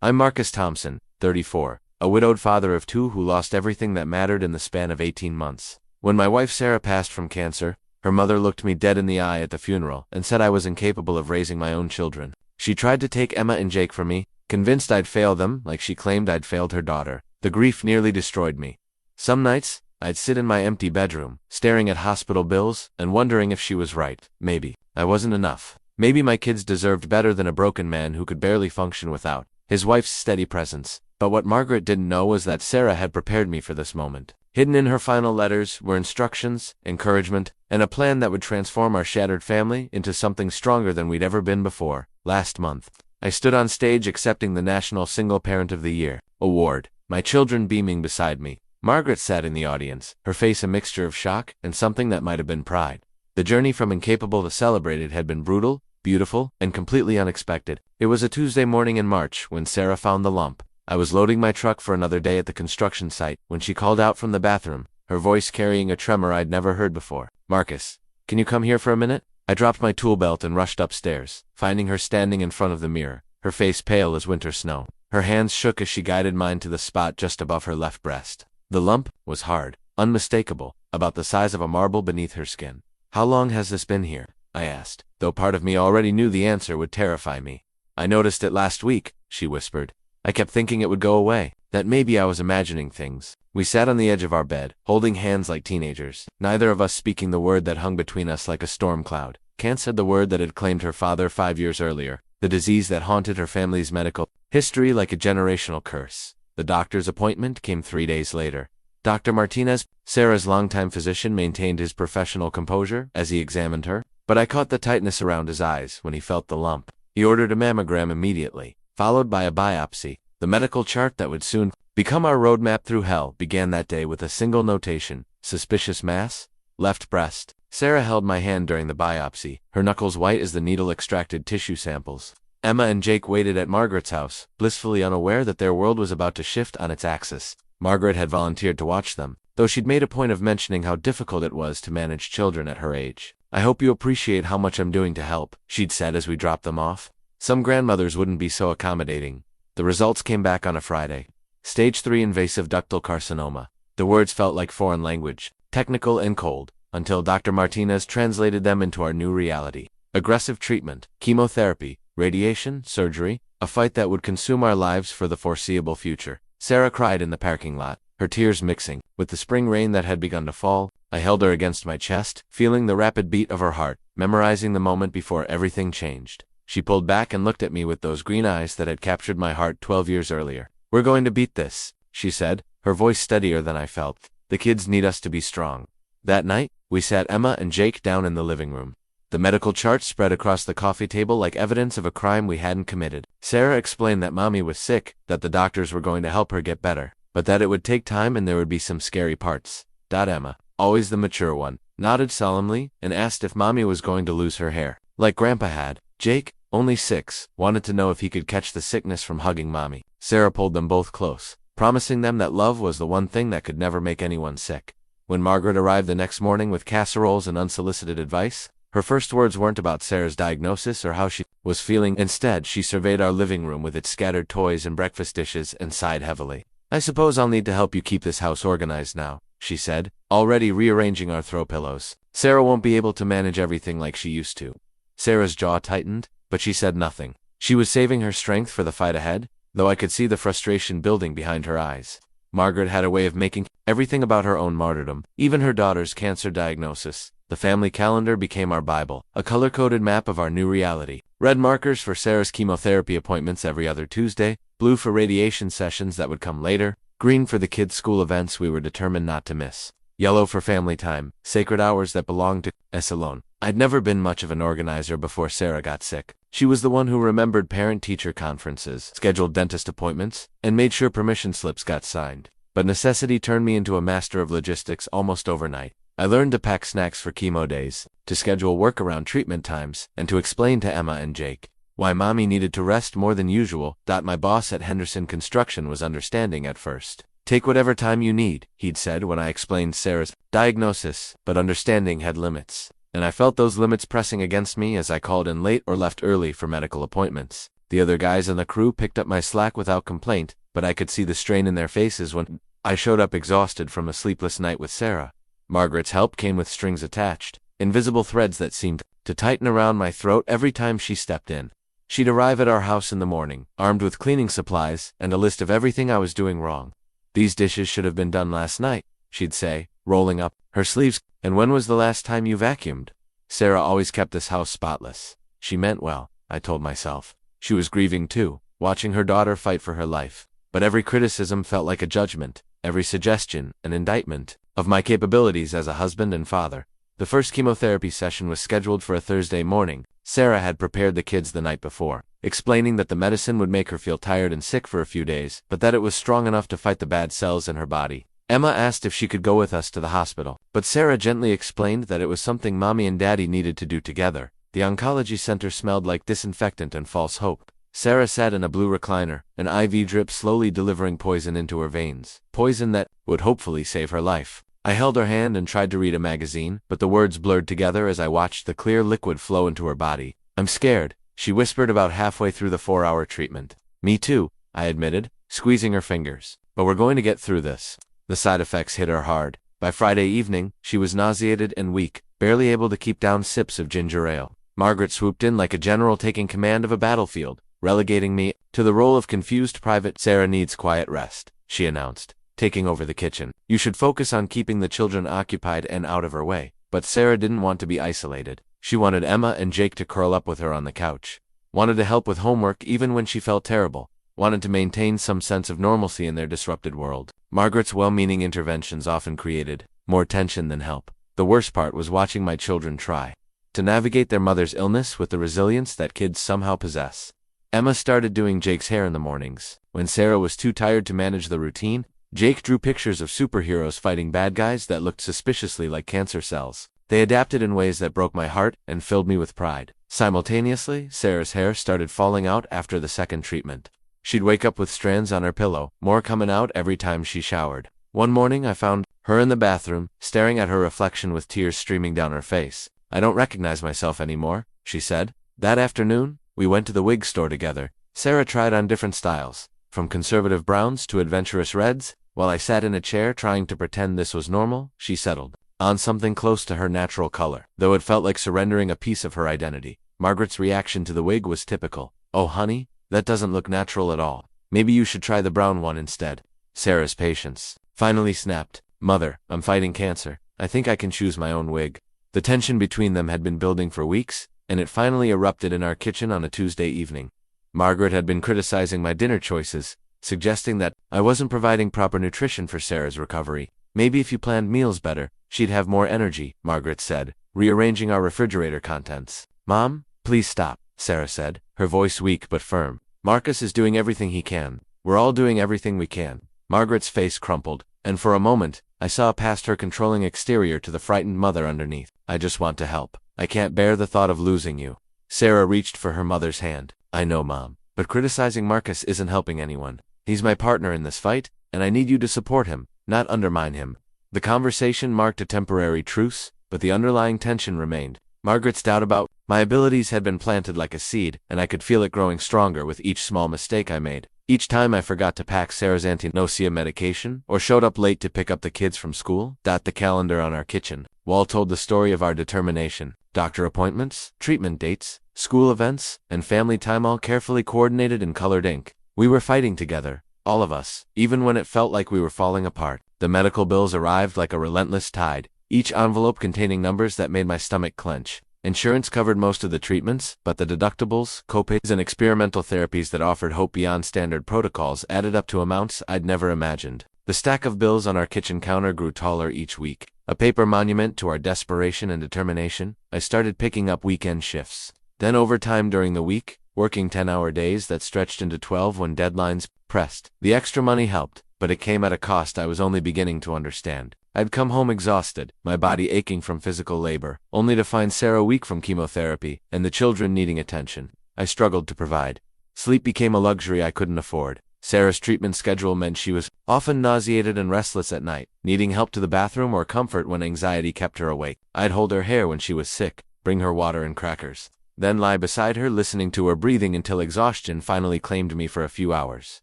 I'm Marcus Thompson, 34, a widowed father of two who lost everything that mattered in the span of 18 months. When my wife Sarah passed from cancer, her mother looked me dead in the eye at the funeral and said I was incapable of raising my own children. She tried to take Emma and Jake from me, convinced I'd fail them like she claimed I'd failed her daughter. The grief nearly destroyed me. Some nights, I'd sit in my empty bedroom, staring at hospital bills and wondering if she was right. Maybe I wasn't enough. Maybe my kids deserved better than a broken man who could barely function without his wife's steady presence. But what Margaret didn't know was that Sarah had prepared me for this moment. Hidden in her final letters were instructions, encouragement, and a plan that would transform our shattered family into something stronger than we'd ever been before. Last month, I stood on stage accepting the National Single Parent of the Year award, my children beaming beside me. Margaret sat in the audience, her face a mixture of shock and something that might have been pride. The journey from Incapable to Celebrated had been brutal, beautiful, and completely unexpected. It was a Tuesday morning in March when Sarah found the lump. I was loading my truck for another day at the construction site when she called out from the bathroom, her voice carrying a tremor I'd never heard before. "Marcus, can you come here for a minute?" I dropped my tool belt and rushed upstairs, finding her standing in front of the mirror, her face pale as winter snow. Her hands shook as she guided mine to the spot just above her left breast. The lump was hard, unmistakable, about the size of a marble beneath her skin. "How long has this been here?" I asked, though part of me already knew the answer would terrify me. "I noticed it last week," she whispered. "I kept thinking it would go away, that maybe I was imagining things." We sat on the edge of our bed, holding hands like teenagers, neither of us speaking the word that hung between us like a storm cloud. Kant said the word that had claimed her father 5 years earlier, the disease that haunted her family's medical history like a generational curse. The doctor's appointment came 3 days later. Dr. Martinez, Sarah's longtime physician, maintained his professional composure as he examined her, but I caught the tightness around his eyes when he felt the lump. He ordered a mammogram immediately, followed by a biopsy. The medical chart that would soon become our roadmap through hell began that day with a single notation: suspicious mass, left breast. Sarah held my hand during the biopsy, her knuckles white as the needle extracted tissue samples. Emma and Jake waited at Margaret's house, blissfully unaware that their world was about to shift on its axis. Margaret had volunteered to watch them, though she'd made a point of mentioning how difficult it was to manage children at her age. "I hope you appreciate how much I'm doing to help," she'd said as we dropped them off. "Some grandmothers wouldn't be so accommodating." The results came back on a Friday. Stage 3 invasive ductal carcinoma. The words felt like foreign language, technical and cold, until Dr. Martinez translated them into our new reality. Aggressive treatment, chemotherapy, radiation, surgery, a fight that would consume our lives for the foreseeable future. Sarah cried in the parking lot, her tears mixing with the spring rain that had begun to fall. I held her against my chest, feeling the rapid beat of her heart, memorizing the moment before everything changed. She pulled back and looked at me with those green eyes that had captured my heart 12 years earlier. "We're going to beat this," she said, her voice steadier than I felt. "The kids need us to be strong." That night, we sat Emma and Jake down in the living room. The medical chart spread across the coffee table like evidence of a crime we hadn't committed. Sarah explained that Mommy was sick, that the doctors were going to help her get better, but that it would take time and there would be some scary parts. Emma, always the mature one, nodded solemnly and asked if Mommy was going to lose her hair, like Grandpa had. Jake, only 6, wanted to know if he could catch the sickness from hugging Mommy. Sarah pulled them both close, promising them that love was the one thing that could never make anyone sick. When Margaret arrived the next morning with casseroles and unsolicited advice, her first words weren't about Sarah's diagnosis or how she was feeling. Instead, she surveyed our living room with its scattered toys and breakfast dishes and sighed heavily. "I suppose I'll need to help you keep this house organized now," she said, already rearranging our throw pillows. "Sarah won't be able to manage everything like she used to." Sarah's jaw tightened, but she said nothing. She was saving her strength for the fight ahead, though I could see the frustration building behind her eyes. Margaret had a way of making everything about her own martyrdom, even her daughter's cancer diagnosis. The family calendar became our Bible, a color-coded map of our new reality. Red markers for Sarah's chemotherapy appointments every other Tuesday, blue for radiation sessions that would come later, green for the kids' school events we were determined not to miss, yellow for family time, sacred hours that belonged to us alone. I'd never been much of an organizer before Sarah got sick. She was the one who remembered parent-teacher conferences, scheduled dentist appointments, and made sure permission slips got signed. But necessity turned me into a master of logistics almost overnight. I learned to pack snacks for chemo days, to schedule work around treatment times, and to explain to Emma and Jake why Mommy needed to rest more than usual. My boss at Henderson Construction was understanding at first. "Take whatever time you need," he'd said when I explained Sarah's diagnosis, but understanding had limits. And I felt those limits pressing against me as I called in late or left early for medical appointments. The other guys on the crew picked up my slack without complaint, but I could see the strain in their faces when I showed up exhausted from a sleepless night with Sarah. Margaret's help came with strings attached, invisible threads that seemed to tighten around my throat every time she stepped in. She'd arrive at our house in the morning, armed with cleaning supplies and a list of everything I was doing wrong. "These dishes should have been done last night," she'd say, rolling up her sleeves. "And when was the last time you vacuumed?" Sarah always kept this house spotless. She meant well, I told myself. She was grieving too, watching her daughter fight for her life. But every criticism felt like a judgment, every suggestion an indictment of my capabilities as a husband and father. The first chemotherapy session was scheduled for a Thursday morning. Sarah had prepared the kids the night before, explaining that the medicine would make her feel tired and sick for a few days, but that it was strong enough to fight the bad cells in her body. Emma asked if she could go with us to the hospital, but Sarah gently explained that it was something Mommy and Daddy needed to do together. The oncology center smelled like disinfectant and false hope. Sarah sat in a blue recliner, an IV drip slowly delivering poison into her veins, poison that would hopefully save her life. I held her hand and tried to read a magazine, but the words blurred together as I watched the clear liquid flow into her body. "I'm scared," she whispered about halfway through the 4-hour treatment. "Me too," I admitted, squeezing her fingers. "But we're going to get through this." The side effects hit her hard. By Friday evening, she was nauseated and weak, barely able to keep down sips of ginger ale. Margaret swooped in like a general taking command of a battlefield, relegating me to the role of confused private. "Sarah needs quiet rest," she announced, taking over the kitchen. "You should focus on keeping the children occupied and out of her way." But Sarah didn't want to be isolated. She wanted Emma and Jake to curl up with her on the couch. Wanted to help with homework even when she felt terrible. Wanted to maintain some sense of normalcy in their disrupted world. Margaret's well-meaning interventions often created more tension than help. The worst part was watching my children try to navigate their mother's illness with the resilience that kids somehow possess. Emma started doing Jake's hair in the mornings. When Sarah was too tired to manage the routine, Jake drew pictures of superheroes fighting bad guys that looked suspiciously like cancer cells. They adapted in ways that broke my heart and filled me with pride. Simultaneously, Sarah's hair started falling out after the second treatment. She'd wake up with strands on her pillow, more coming out every time she showered. One morning I found her in the bathroom, staring at her reflection with tears streaming down her face. "I don't recognize myself anymore," she said. That afternoon, we went to the wig store together. Sarah tried on different styles, from conservative browns to adventurous reds. While I sat in a chair trying to pretend this was normal, she settled on something close to her natural color, though it felt like surrendering a piece of her identity. Margaret's reaction to the wig was typical. "Oh honey, that doesn't look natural at all. Maybe you should try the brown one instead." Sarah's patience finally snapped. "Mother, I'm fighting cancer. I think I can choose my own wig." The tension between them had been building for weeks, and it finally erupted in our kitchen on a Tuesday evening. Margaret had been criticizing my dinner choices, suggesting that I wasn't providing proper nutrition for Sarah's recovery. "Maybe if you planned meals better, she'd have more energy," Margaret said, rearranging our refrigerator contents. "Mom, please stop," Sarah said, her voice weak but firm. "Marcus is doing everything he can. We're all doing everything we can." Margaret's face crumpled, and for a moment, I saw past her controlling exterior to the frightened mother underneath. "I just want to help. I can't bear the thought of losing you." Sarah reached for her mother's hand. "I know, Mom, but criticizing Marcus isn't helping anyone. He's my partner in this fight, and I need you to support him, not undermine him." The conversation marked a temporary truce, but the underlying tension remained. Margaret's doubt about my abilities had been planted like a seed, and I could feel it growing stronger with each small mistake I made. Each time I forgot to pack Sarah's anti-nausea medication, or showed up late to pick up the kids from school. The calendar on our kitchen wall told the story of our determination. Doctor appointments, treatment dates, school events, and family time all carefully coordinated in colored ink. We were fighting together, all of us, even when it felt like we were falling apart. The medical bills arrived like a relentless tide, each envelope containing numbers that made my stomach clench. Insurance covered most of the treatments, but the deductibles, copays, and experimental therapies that offered hope beyond standard protocols added up to amounts I'd never imagined. The stack of bills on our kitchen counter grew taller each week, a paper monument to our desperation and determination. I started picking up weekend shifts, then overtime during the week, working 10-hour days that stretched into 12 when deadlines pressed. The extra money helped, but it came at a cost I was only beginning to understand. I'd come home exhausted, my body aching from physical labor, only to find Sarah weak from chemotherapy, and the children needing attention. I struggled to provide. Sleep became a luxury I couldn't afford. Sarah's treatment schedule meant she was often nauseated and restless at night, needing help to the bathroom or comfort when anxiety kept her awake. I'd hold her hair when she was sick, bring her water and crackers, then lie beside her listening to her breathing until exhaustion finally claimed me for a few hours.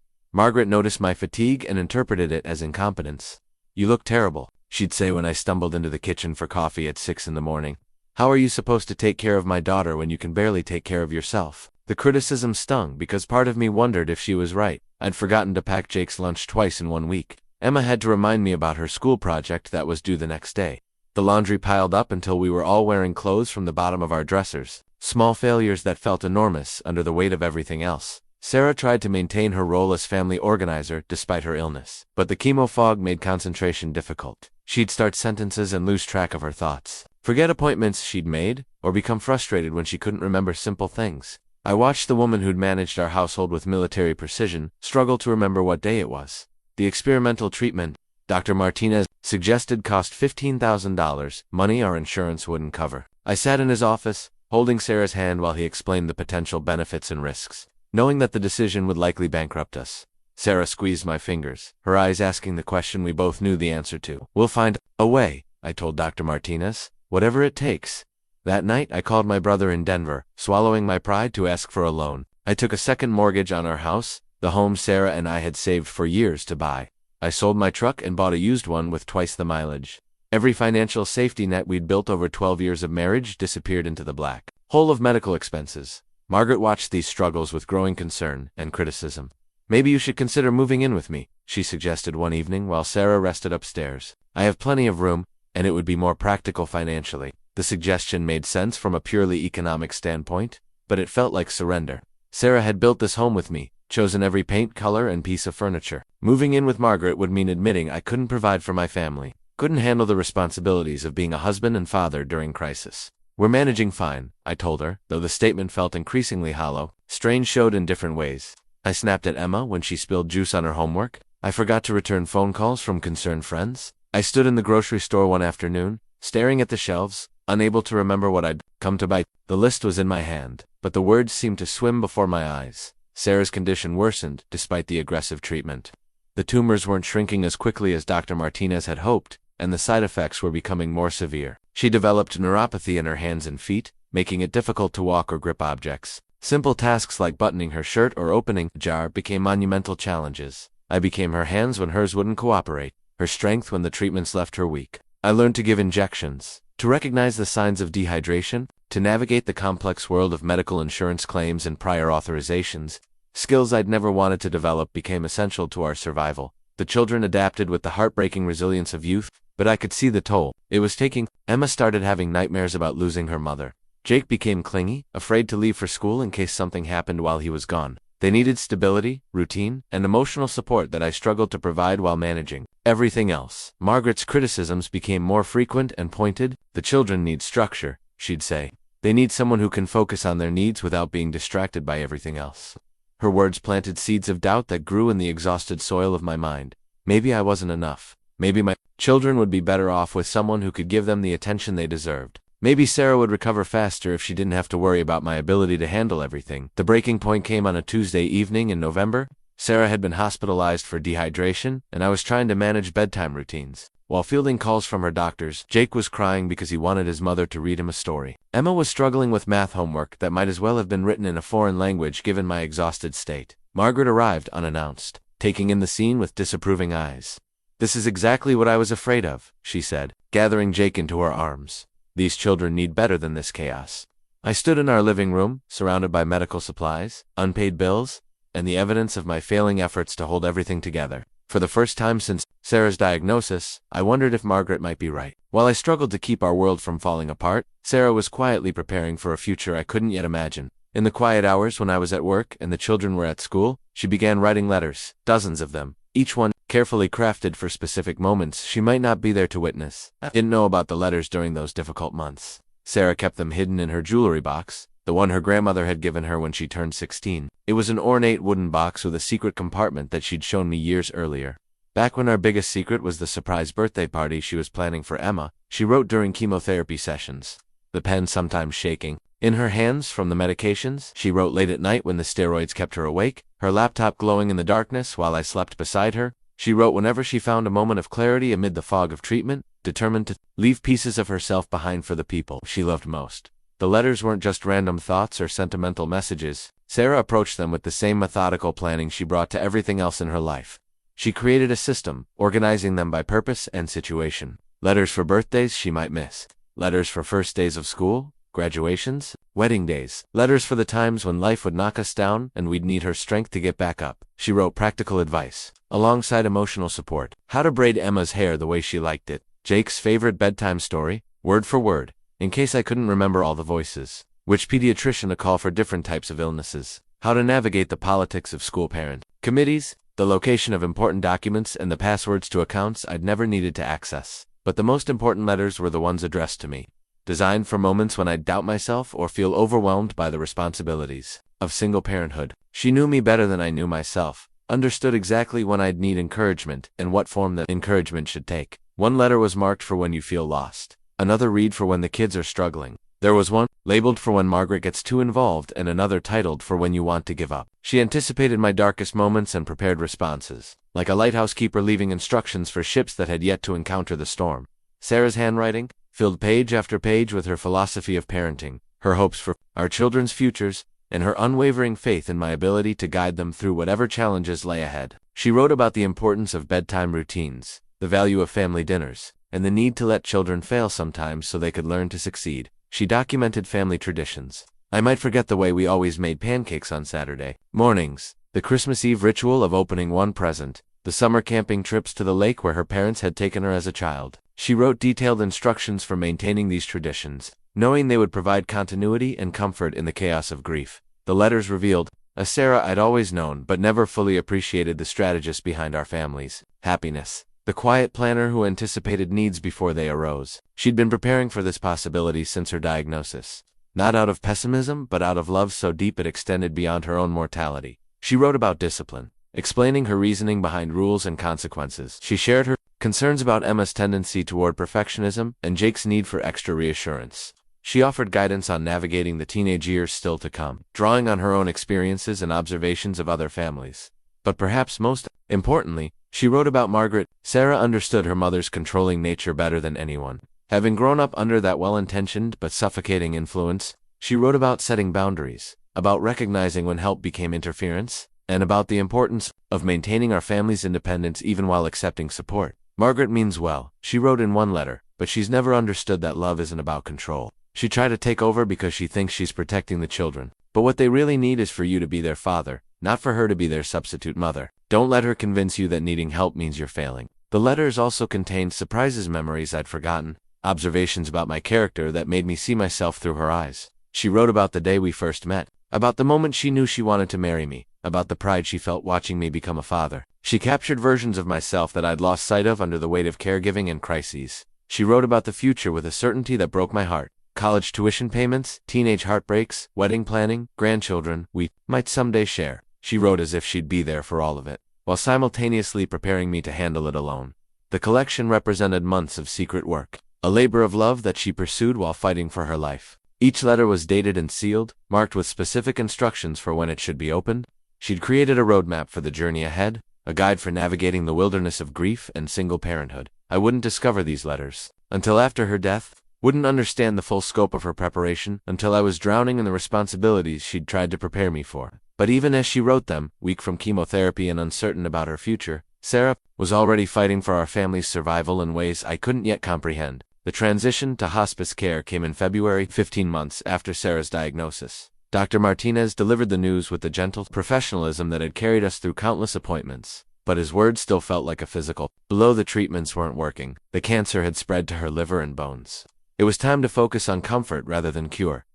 Margaret noticed my fatigue and interpreted it as incompetence. "You look terrible," she'd say when I stumbled into the kitchen for coffee at 6 in the morning. "How are you supposed to take care of my daughter when you can barely take care of yourself?" The criticism stung because part of me wondered if she was right. I'd forgotten to pack Jake's lunch twice in 1 week. Emma had to remind me about her school project that was due the next day. The laundry piled up until we were all wearing clothes from the bottom of our dressers, small failures that felt enormous under the weight of everything else. Sarah tried to maintain her role as family organizer despite her illness, but the chemo fog made concentration difficult. She'd start sentences and lose track of her thoughts, forget appointments she'd made, or become frustrated when she couldn't remember simple things. I watched the woman who'd managed our household with military precision struggle to remember what day it was. The experimental treatment Dr. Martinez suggested cost $15,000, money our insurance wouldn't cover. I sat in his office, holding Sarah's hand while he explained the potential benefits and risks, knowing that the decision would likely bankrupt us. Sarah squeezed my fingers, her eyes asking the question we both knew the answer to. "We'll find a way," I told Dr. Martinez, "whatever it takes." That night, I called my brother in Denver, swallowing my pride to ask for a loan. I took a second mortgage on our house, the home Sarah and I had saved for years to buy. I sold my truck and bought a used one with twice the mileage. Every financial safety net we'd built over 12 years of marriage disappeared into the black hole of medical expenses. Margaret watched these struggles with growing concern and criticism. "Maybe you should consider moving in with me," she suggested one evening while Sarah rested upstairs. "I have plenty of room, and it would be more practical financially." The suggestion made sense from a purely economic standpoint, but it felt like surrender. Sarah had built this home with me, chosen every paint color and piece of furniture. Moving in with Margaret would mean admitting I couldn't provide for my family, couldn't handle the responsibilities of being a husband and father during crisis. "We're managing fine," I told her, though the statement felt increasingly hollow. Strain showed in different ways. I snapped at Emma when she spilled juice on her homework. I forgot to return phone calls from concerned friends. I stood in the grocery store one afternoon, staring at the shelves, unable to remember what I'd come to buy. The list was in my hand, but the words seemed to swim before my eyes. Sarah's condition worsened, despite the aggressive treatment. The tumors weren't shrinking as quickly as Dr. Martinez had hoped, and the side effects were becoming more severe. She developed neuropathy in her hands and feet, making it difficult to walk or grip objects. Simple tasks like buttoning her shirt or opening a jar became monumental challenges. I became her hands when hers wouldn't cooperate, her strength when the treatments left her weak. I learned to give injections, to recognize the signs of dehydration, to navigate the complex world of medical insurance claims and prior authorizations. Skills I'd never wanted to develop became essential to our survival. The children adapted with the heartbreaking resilience of youth, but I could see the toll it was taking. Emma started having nightmares about losing her mother. Jake became clingy, afraid to leave for school in case something happened while he was gone. They needed stability, routine, and emotional support that I struggled to provide while managing everything else. Margaret's criticisms became more frequent and pointed. "The children need structure," she'd say. "They need someone who can focus on their needs without being distracted by everything else." Her words planted seeds of doubt that grew in the exhausted soil of my mind. Maybe I wasn't enough. Maybe my children would be better off with someone who could give them the attention they deserved. Maybe Sarah would recover faster if she didn't have to worry about my ability to handle everything. The breaking point came on a Tuesday evening in November. Sarah had been hospitalized for dehydration, and I was trying to manage bedtime routines. While fielding calls from her doctors, Jake was crying because he wanted his mother to read him a story. Emma was struggling with math homework that might as well have been written in a foreign language given my exhausted state. Margaret arrived unannounced, taking in the scene with disapproving eyes. "This is exactly what I was afraid of," she said, gathering Jake into her arms. "These children need better than this chaos." I stood in our living room, surrounded by medical supplies, unpaid bills, and the evidence of my failing efforts to hold everything together. For the first time since Sarah's diagnosis, I wondered if Margaret might be right. While I struggled to keep our world from falling apart, Sarah was quietly preparing for a future I couldn't yet imagine. In the quiet hours when I was at work and the children were at school, she began writing letters, dozens of them, each one carefully crafted for specific moments she might not be there to witness. I didn't know about the letters during those difficult months. Sarah kept them hidden in her jewelry box, the one her grandmother had given her when she turned 16. It was an ornate wooden box with a secret compartment that she'd shown me years earlier. Back when our biggest secret was the surprise birthday party she was planning for Emma, she wrote during chemotherapy sessions, the pen sometimes shaking. In her hands from the medications, she wrote late at night when the steroids kept her awake, her laptop glowing in the darkness while I slept beside her. She wrote whenever she found a moment of clarity amid the fog of treatment, determined to leave pieces of herself behind for the people she loved most. The letters weren't just random thoughts or sentimental messages. Sarah approached them with the same methodical planning she brought to everything else in her life. She created a system, organizing them by purpose and situation. Letters for birthdays she might miss. Letters for first days of school, graduations, wedding days. Letters for the times when life would knock us down and we'd need her strength to get back up. She wrote practical advice, alongside emotional support. How to braid Emma's hair the way she liked it. Jake's favorite bedtime story, word for word, in case I couldn't remember all the voices. Which pediatrician to call for different types of illnesses. How to navigate the politics of school parent committees, the location of important documents, and the passwords to accounts I'd never needed to access. But the most important letters were the ones addressed to me, designed for moments when I'd doubt myself or feel overwhelmed by the responsibilities of single parenthood. She knew me better than I knew myself, understood exactly when I'd need encouragement and what form that encouragement should take. One letter was marked for when you feel lost, another read for when the kids are struggling. There was one labeled for when Margaret gets too involved and another titled for when you want to give up. She anticipated my darkest moments and prepared responses, like a lighthouse keeper leaving instructions for ships that had yet to encounter the storm. Sarah's handwriting filled page after page with her philosophy of parenting, her hopes for our children's futures, and her unwavering faith in my ability to guide them through whatever challenges lay ahead. She wrote about the importance of bedtime routines, the value of family dinners, and the need to let children fail sometimes so they could learn to succeed. She documented family traditions. I might forget the way we always made pancakes on Saturday mornings, the Christmas Eve ritual of opening one present, the summer camping trips to the lake where her parents had taken her as a child. She wrote detailed instructions for maintaining these traditions, knowing they would provide continuity and comfort in the chaos of grief. The letters revealed a Sarah I'd always known but never fully appreciated the strategist behind our family's happiness. The quiet planner who anticipated needs before they arose. She'd been preparing for this possibility since her diagnosis. Not out of pessimism, but out of love so deep it extended beyond her own mortality. She wrote about discipline, explaining her reasoning behind rules and consequences. She shared her concerns about Emma's tendency toward perfectionism and Jake's need for extra reassurance. She offered guidance on navigating the teenage years still to come, drawing on her own experiences and observations of other families. But perhaps most importantly, she wrote about Margaret. Sarah understood her mother's controlling nature better than anyone. Having grown up under that well-intentioned but suffocating influence, she wrote about setting boundaries, about recognizing when help became interference, and about the importance of maintaining our family's independence even while accepting support. Margaret means well, she wrote in one letter, but she's never understood that love isn't about control. She tried to take over because she thinks she's protecting the children, but what they really need is for you to be their father, not for her to be their substitute mother. Don't let her convince you that needing help means you're failing. The letters also contained surprises, memories I'd forgotten, observations about my character that made me see myself through her eyes. She wrote about the day we first met, about the moment she knew she wanted to marry me, about the pride she felt watching me become a father. She captured versions of myself that I'd lost sight of under the weight of caregiving and crises. She wrote about the future with a certainty that broke my heart. College tuition payments, teenage heartbreaks, wedding planning, grandchildren we might someday share. She wrote as if she'd be there for all of it, while simultaneously preparing me to handle it alone. The collection represented months of secret work, a labor of love that she pursued while fighting for her life. Each letter was dated and sealed, marked with specific instructions for when it should be opened. She'd created a roadmap for the journey ahead, a guide for navigating the wilderness of grief and single parenthood. I wouldn't discover these letters until after her death, wouldn't understand the full scope of her preparation until I was drowning in the responsibilities she'd tried to prepare me for. But even as she wrote them, weak from chemotherapy and uncertain about her future, Sarah was already fighting for our family's survival in ways I couldn't yet comprehend. The transition to hospice care came in February, 15 months after Sarah's diagnosis. Dr. Martinez delivered the news with the gentle professionalism that had carried us through countless appointments. But his words still felt like a physical blow. The treatments weren't working. The cancer had spread to her liver and bones. It was time to focus on comfort rather than cure.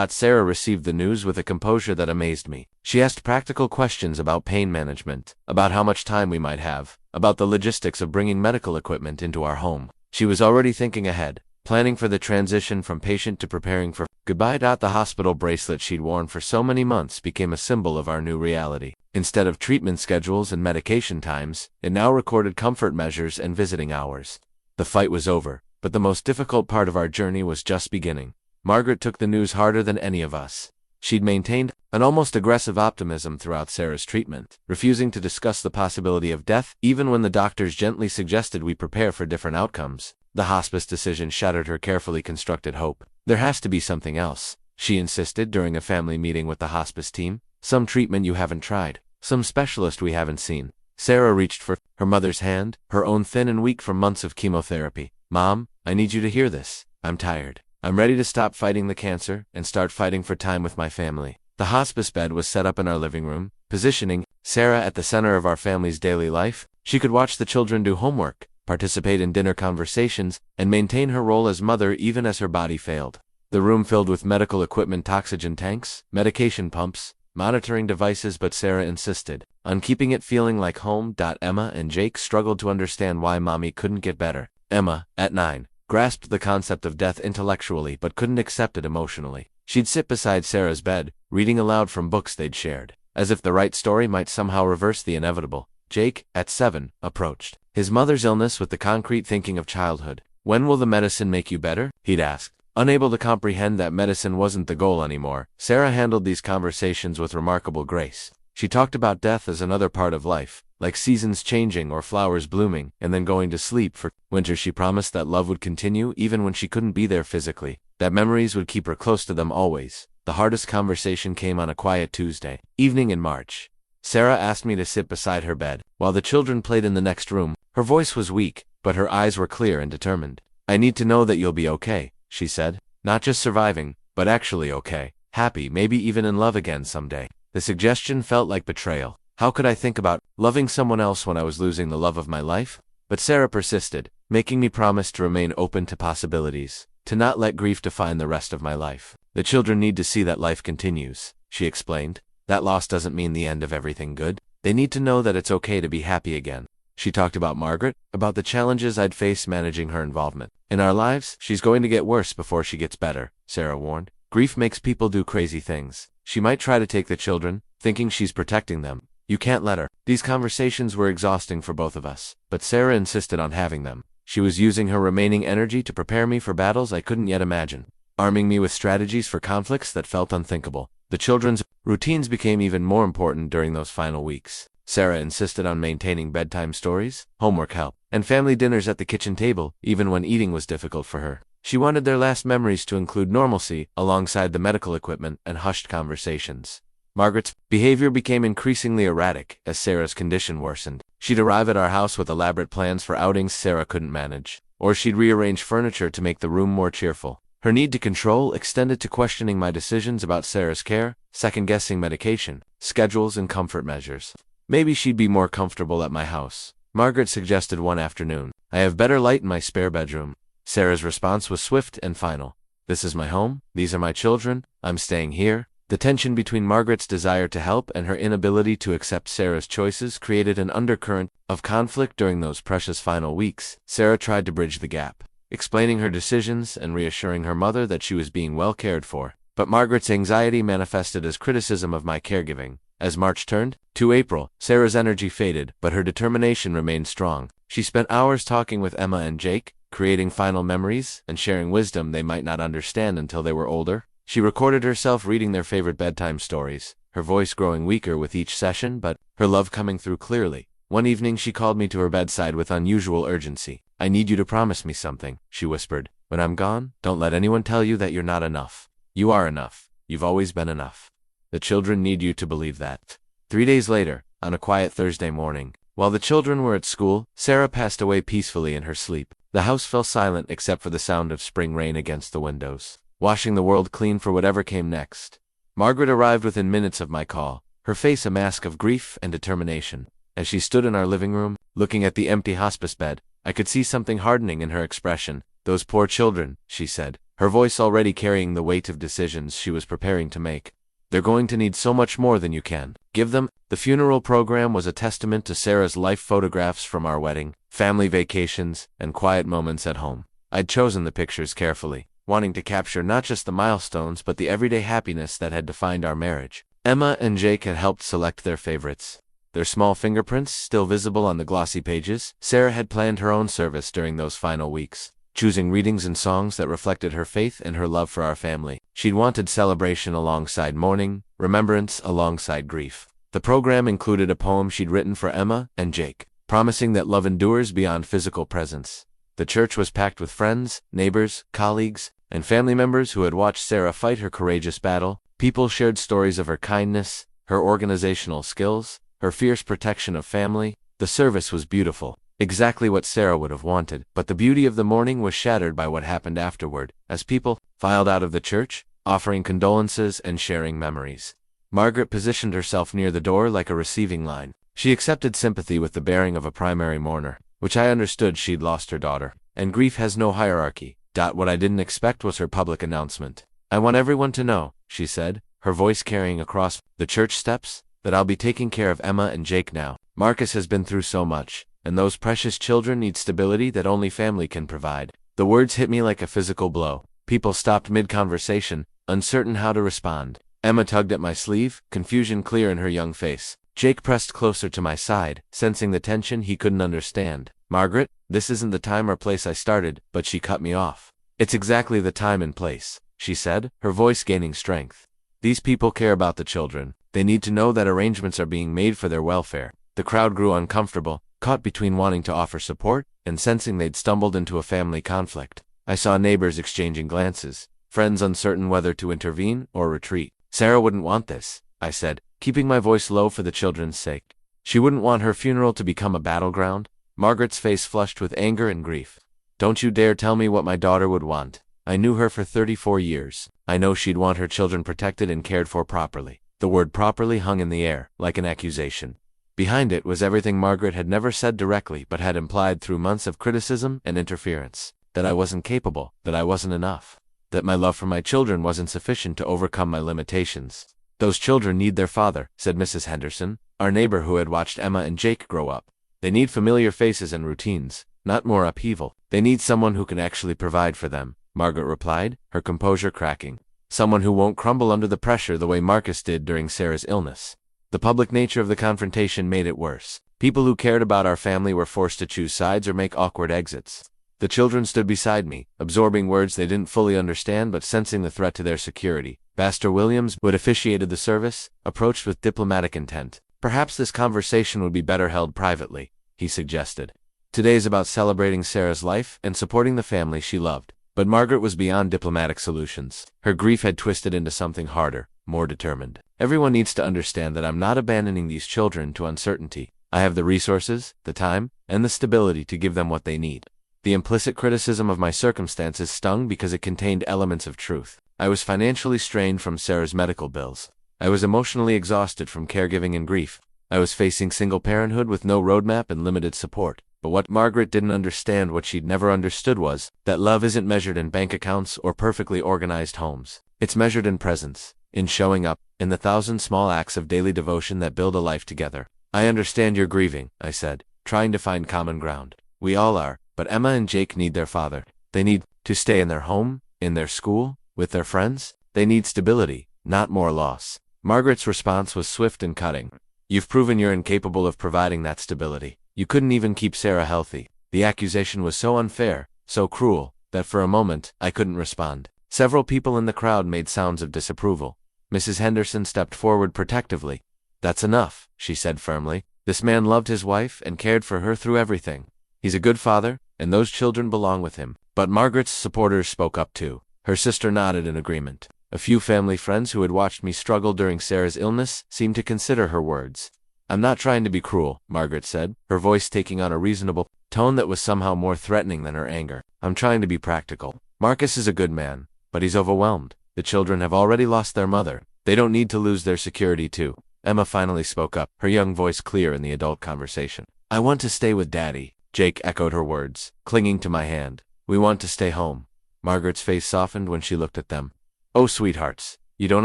Sarah received the news with a composure that amazed me. She asked practical questions about pain management, about how much time we might have, about the logistics of bringing medical equipment into our home. She was already thinking ahead, planning for the transition from patient to preparing for goodbye. The hospital bracelet she'd worn for so many months became a symbol of our new reality. Instead of treatment schedules and medication times, it now recorded comfort measures and visiting hours. The fight was over, but the most difficult part of our journey was just beginning. Margaret took the news harder than any of us. She'd maintained an almost aggressive optimism throughout Sarah's treatment, refusing to discuss the possibility of death, even when the doctors gently suggested we prepare for different outcomes. The hospice decision shattered her carefully constructed hope. There has to be something else. she insisted during a family meeting with the hospice team. Some treatment you haven't tried. Some specialist we haven't seen. Sarah reached for her mother's hand, her own thin and weak from months of chemotherapy. Mom, I need you to hear this. I'm tired. I'm ready to stop fighting the cancer and start fighting for time with my family. The hospice bed was set up in our living room, positioning Sarah at the center of our family's daily life. She could watch the children do homework, participate in dinner conversations, and maintain her role as mother even as her body failed. The room filled with medical equipment, oxygen tanks, medication pumps, monitoring devices, but Sarah insisted on keeping it feeling like home. Emma and Jake struggled to understand why Mommy couldn't get better. Emma, at 9, grasped the concept of death intellectually but couldn't accept it emotionally. She'd sit beside Sarah's bed, reading aloud from books they'd shared, as if the right story might somehow reverse the inevitable. Jake, at 7, approached his mother's illness with the concrete thinking of childhood. When will the medicine make you better? He'd asked. Unable to comprehend that medicine wasn't the goal anymore, Sarah handled these conversations with remarkable grace. She talked about death as another part of life, like seasons changing or flowers blooming, and then going to sleep. For winter she promised that love would continue even when she couldn't be there physically, that memories would keep her close to them always. The hardest conversation came on a quiet Tuesday evening in March. Sarah asked me to sit beside her bed, while the children played in the next room. Her voice was weak, but her eyes were clear and determined. I need to know that you'll be okay, she said. Not just surviving, but actually okay. Happy, maybe even in love again someday. The suggestion felt like betrayal. How could I think about loving someone else when I was losing the love of my life? But Sarah persisted, making me promise to remain open to possibilities, to not let grief define the rest of my life. The children need to see that life continues, she explained. That loss doesn't mean the end of everything good. They need to know that it's okay to be happy again. She talked about Margaret, about the challenges I'd face managing her involvement in our lives. She's going to get worse before she gets better, Sarah warned. Grief makes people do crazy things. She might try to take the children, thinking she's protecting them. You can't let her. These conversations were exhausting for both of us, but Sarah insisted on having them. She was using her remaining energy to prepare me for battles I couldn't yet imagine, arming me with strategies for conflicts that felt unthinkable. The children's routines became even more important during those final weeks. Sarah insisted on maintaining bedtime stories, homework help, and family dinners at the kitchen table, even when eating was difficult for her. She wanted their last memories to include normalcy, alongside the medical equipment and hushed conversations. Margaret's behavior became increasingly erratic as Sarah's condition worsened. She'd arrive at our house with elaborate plans for outings Sarah couldn't manage, or she'd rearrange furniture to make the room more cheerful. Her need to control extended to questioning my decisions about Sarah's care, second-guessing medication, schedules, and comfort measures. Maybe she'd be more comfortable at my house, Margaret suggested one afternoon. I have better light in my spare bedroom. Sarah's response was swift and final. This is my home, these are my children, I'm staying here. The tension between Margaret's desire to help and her inability to accept Sarah's choices created an undercurrent of conflict during those precious final weeks. Sarah tried to bridge the gap, explaining her decisions and reassuring her mother that she was being well cared for. But Margaret's anxiety manifested as criticism of my caregiving. As March turned to April, Sarah's energy faded, but her determination remained strong. She spent hours talking with Emma and Jake, creating final memories and sharing wisdom they might not understand until they were older. She recorded herself reading their favorite bedtime stories, her voice growing weaker with each session, but her love coming through clearly. One evening she called me to her bedside with unusual urgency. I need you to promise me something, she whispered. When I'm gone, don't let anyone tell you that you're not enough. You are enough. You've always been enough. The children need you to believe that. 3 days later, on a quiet Thursday morning, while the children were at school, Sarah passed away peacefully in her sleep. The house fell silent except for the sound of spring rain against the windows, washing the world clean for whatever came next. Margaret arrived within minutes of my call, her face a mask of grief and determination. As she stood in our living room, looking at the empty hospice bed, I could see something hardening in her expression. Those poor children, she said, her voice already carrying the weight of decisions she was preparing to make. They're going to need so much more than you can give them. The funeral program was a testament to Sarah's life. Photographs from our wedding, family vacations, and quiet moments at home. I'd chosen the pictures carefully, wanting to capture not just the milestones but the everyday happiness that had defined our marriage. Emma and Jake had helped select their favorites, their small fingerprints still visible on the glossy pages. Sarah had planned her own service during those final weeks, choosing readings and songs that reflected her faith and her love for our family. She'd wanted celebration alongside mourning, remembrance alongside grief. The program included a poem she'd written for Emma and Jake, promising that love endures beyond physical presence. The church was packed with friends, neighbors, colleagues, and family members who had watched Sarah fight her courageous battle. People shared stories of her kindness, her organizational skills, her fierce protection of family. The service was beautiful, exactly what Sarah would have wanted, but the beauty of the morning was shattered by what happened afterward, as people filed out of the church, offering condolences and sharing memories. Margaret positioned herself near the door like a receiving line. She accepted sympathy with the bearing of a primary mourner, which I understood. She'd lost her daughter, and grief has no hierarchy. What I didn't expect was her public announcement. "I want everyone to know," she said, her voice carrying across the church steps, "that I'll be taking care of Emma and Jake now. Marcus has been through so much, and those precious children need stability that only family can provide." The words hit me like a physical blow. People stopped mid-conversation, uncertain how to respond. Emma tugged at my sleeve, confusion clear in her young face. Jake pressed closer to my side, sensing the tension he couldn't understand. "Margaret, this isn't the time or place I started," but she cut me off. "It's exactly the time and place," she said, her voice gaining strength. "These people care about the children. They need to know that arrangements are being made for their welfare." The crowd grew uncomfortable, caught between wanting to offer support and sensing they'd stumbled into a family conflict. I saw neighbors exchanging glances, friends uncertain whether to intervene or retreat. "Sarah wouldn't want this," I said, keeping my voice low for the children's sake. "She wouldn't want her funeral to become a battleground." Margaret's face flushed with anger and grief. "Don't you dare tell me what my daughter would want. I knew her for 34 years. I know she'd want her children protected and cared for properly." The word properly hung in the air, like an accusation. Behind it was everything Margaret had never said directly but had implied through months of criticism and interference. That I wasn't capable, that I wasn't enough, that my love for my children wasn't sufficient to overcome my limitations. "Those children need their father," said Mrs. Henderson, our neighbor who had watched Emma and Jake grow up. "They need familiar faces and routines, not more upheaval. They need someone who can actually provide for them," Margaret replied, her composure cracking. "Someone who won't crumble under the pressure the way Marcus did during Sarah's illness." The public nature of the confrontation made it worse. People who cared about our family were forced to choose sides or make awkward exits. The children stood beside me, absorbing words they didn't fully understand but sensing the threat to their security. Pastor Williams, who had officiated the service, approached with diplomatic intent. "Perhaps this conversation would be better held privately," he suggested. "Today's about celebrating Sarah's life and supporting the family she loved." But Margaret was beyond diplomatic solutions. Her grief had twisted into something harder, more determined. "Everyone needs to understand that I'm not abandoning these children to uncertainty. I have the resources, the time, and the stability to give them what they need." The implicit criticism of my circumstances stung because it contained elements of truth. I was financially strained from Sarah's medical bills. I was emotionally exhausted from caregiving and grief. I was facing single parenthood with no roadmap and limited support. But what Margaret didn't understand, what she'd never understood, was that love isn't measured in bank accounts or perfectly organized homes. It's measured in presence, in showing up, in the thousand small acts of daily devotion that build a life together. "I understand you're grieving," I said, trying to find common ground. "We all are, but Emma and Jake need their father. They need to stay in their home, in their school, with their friends. They need stability, not more loss." Margaret's response was swift and cutting. "You've proven you're incapable of providing that stability. You couldn't even keep Sarah healthy." The accusation was so unfair, so cruel, that for a moment, I couldn't respond. Several people in the crowd made sounds of disapproval. Mrs. Henderson stepped forward protectively. "That's enough," she said firmly. "This man loved his wife and cared for her through everything. He's a good father, and those children belong with him." But Margaret's supporters spoke up too. Her sister nodded in agreement. A few family friends who had watched me struggle during Sarah's illness seemed to consider her words. "I'm not trying to be cruel," Margaret said, her voice taking on a reasonable tone that was somehow more threatening than her anger. "I'm trying to be practical. Marcus is a good man, but he's overwhelmed. The children have already lost their mother. They don't need to lose their security too." Emma finally spoke up, her young voice clear in the adult conversation. "I want to stay with Daddy." Jake echoed her words, clinging to my hand. "We want to stay home." Margaret's face softened when she looked at them. "Oh, sweethearts, you don't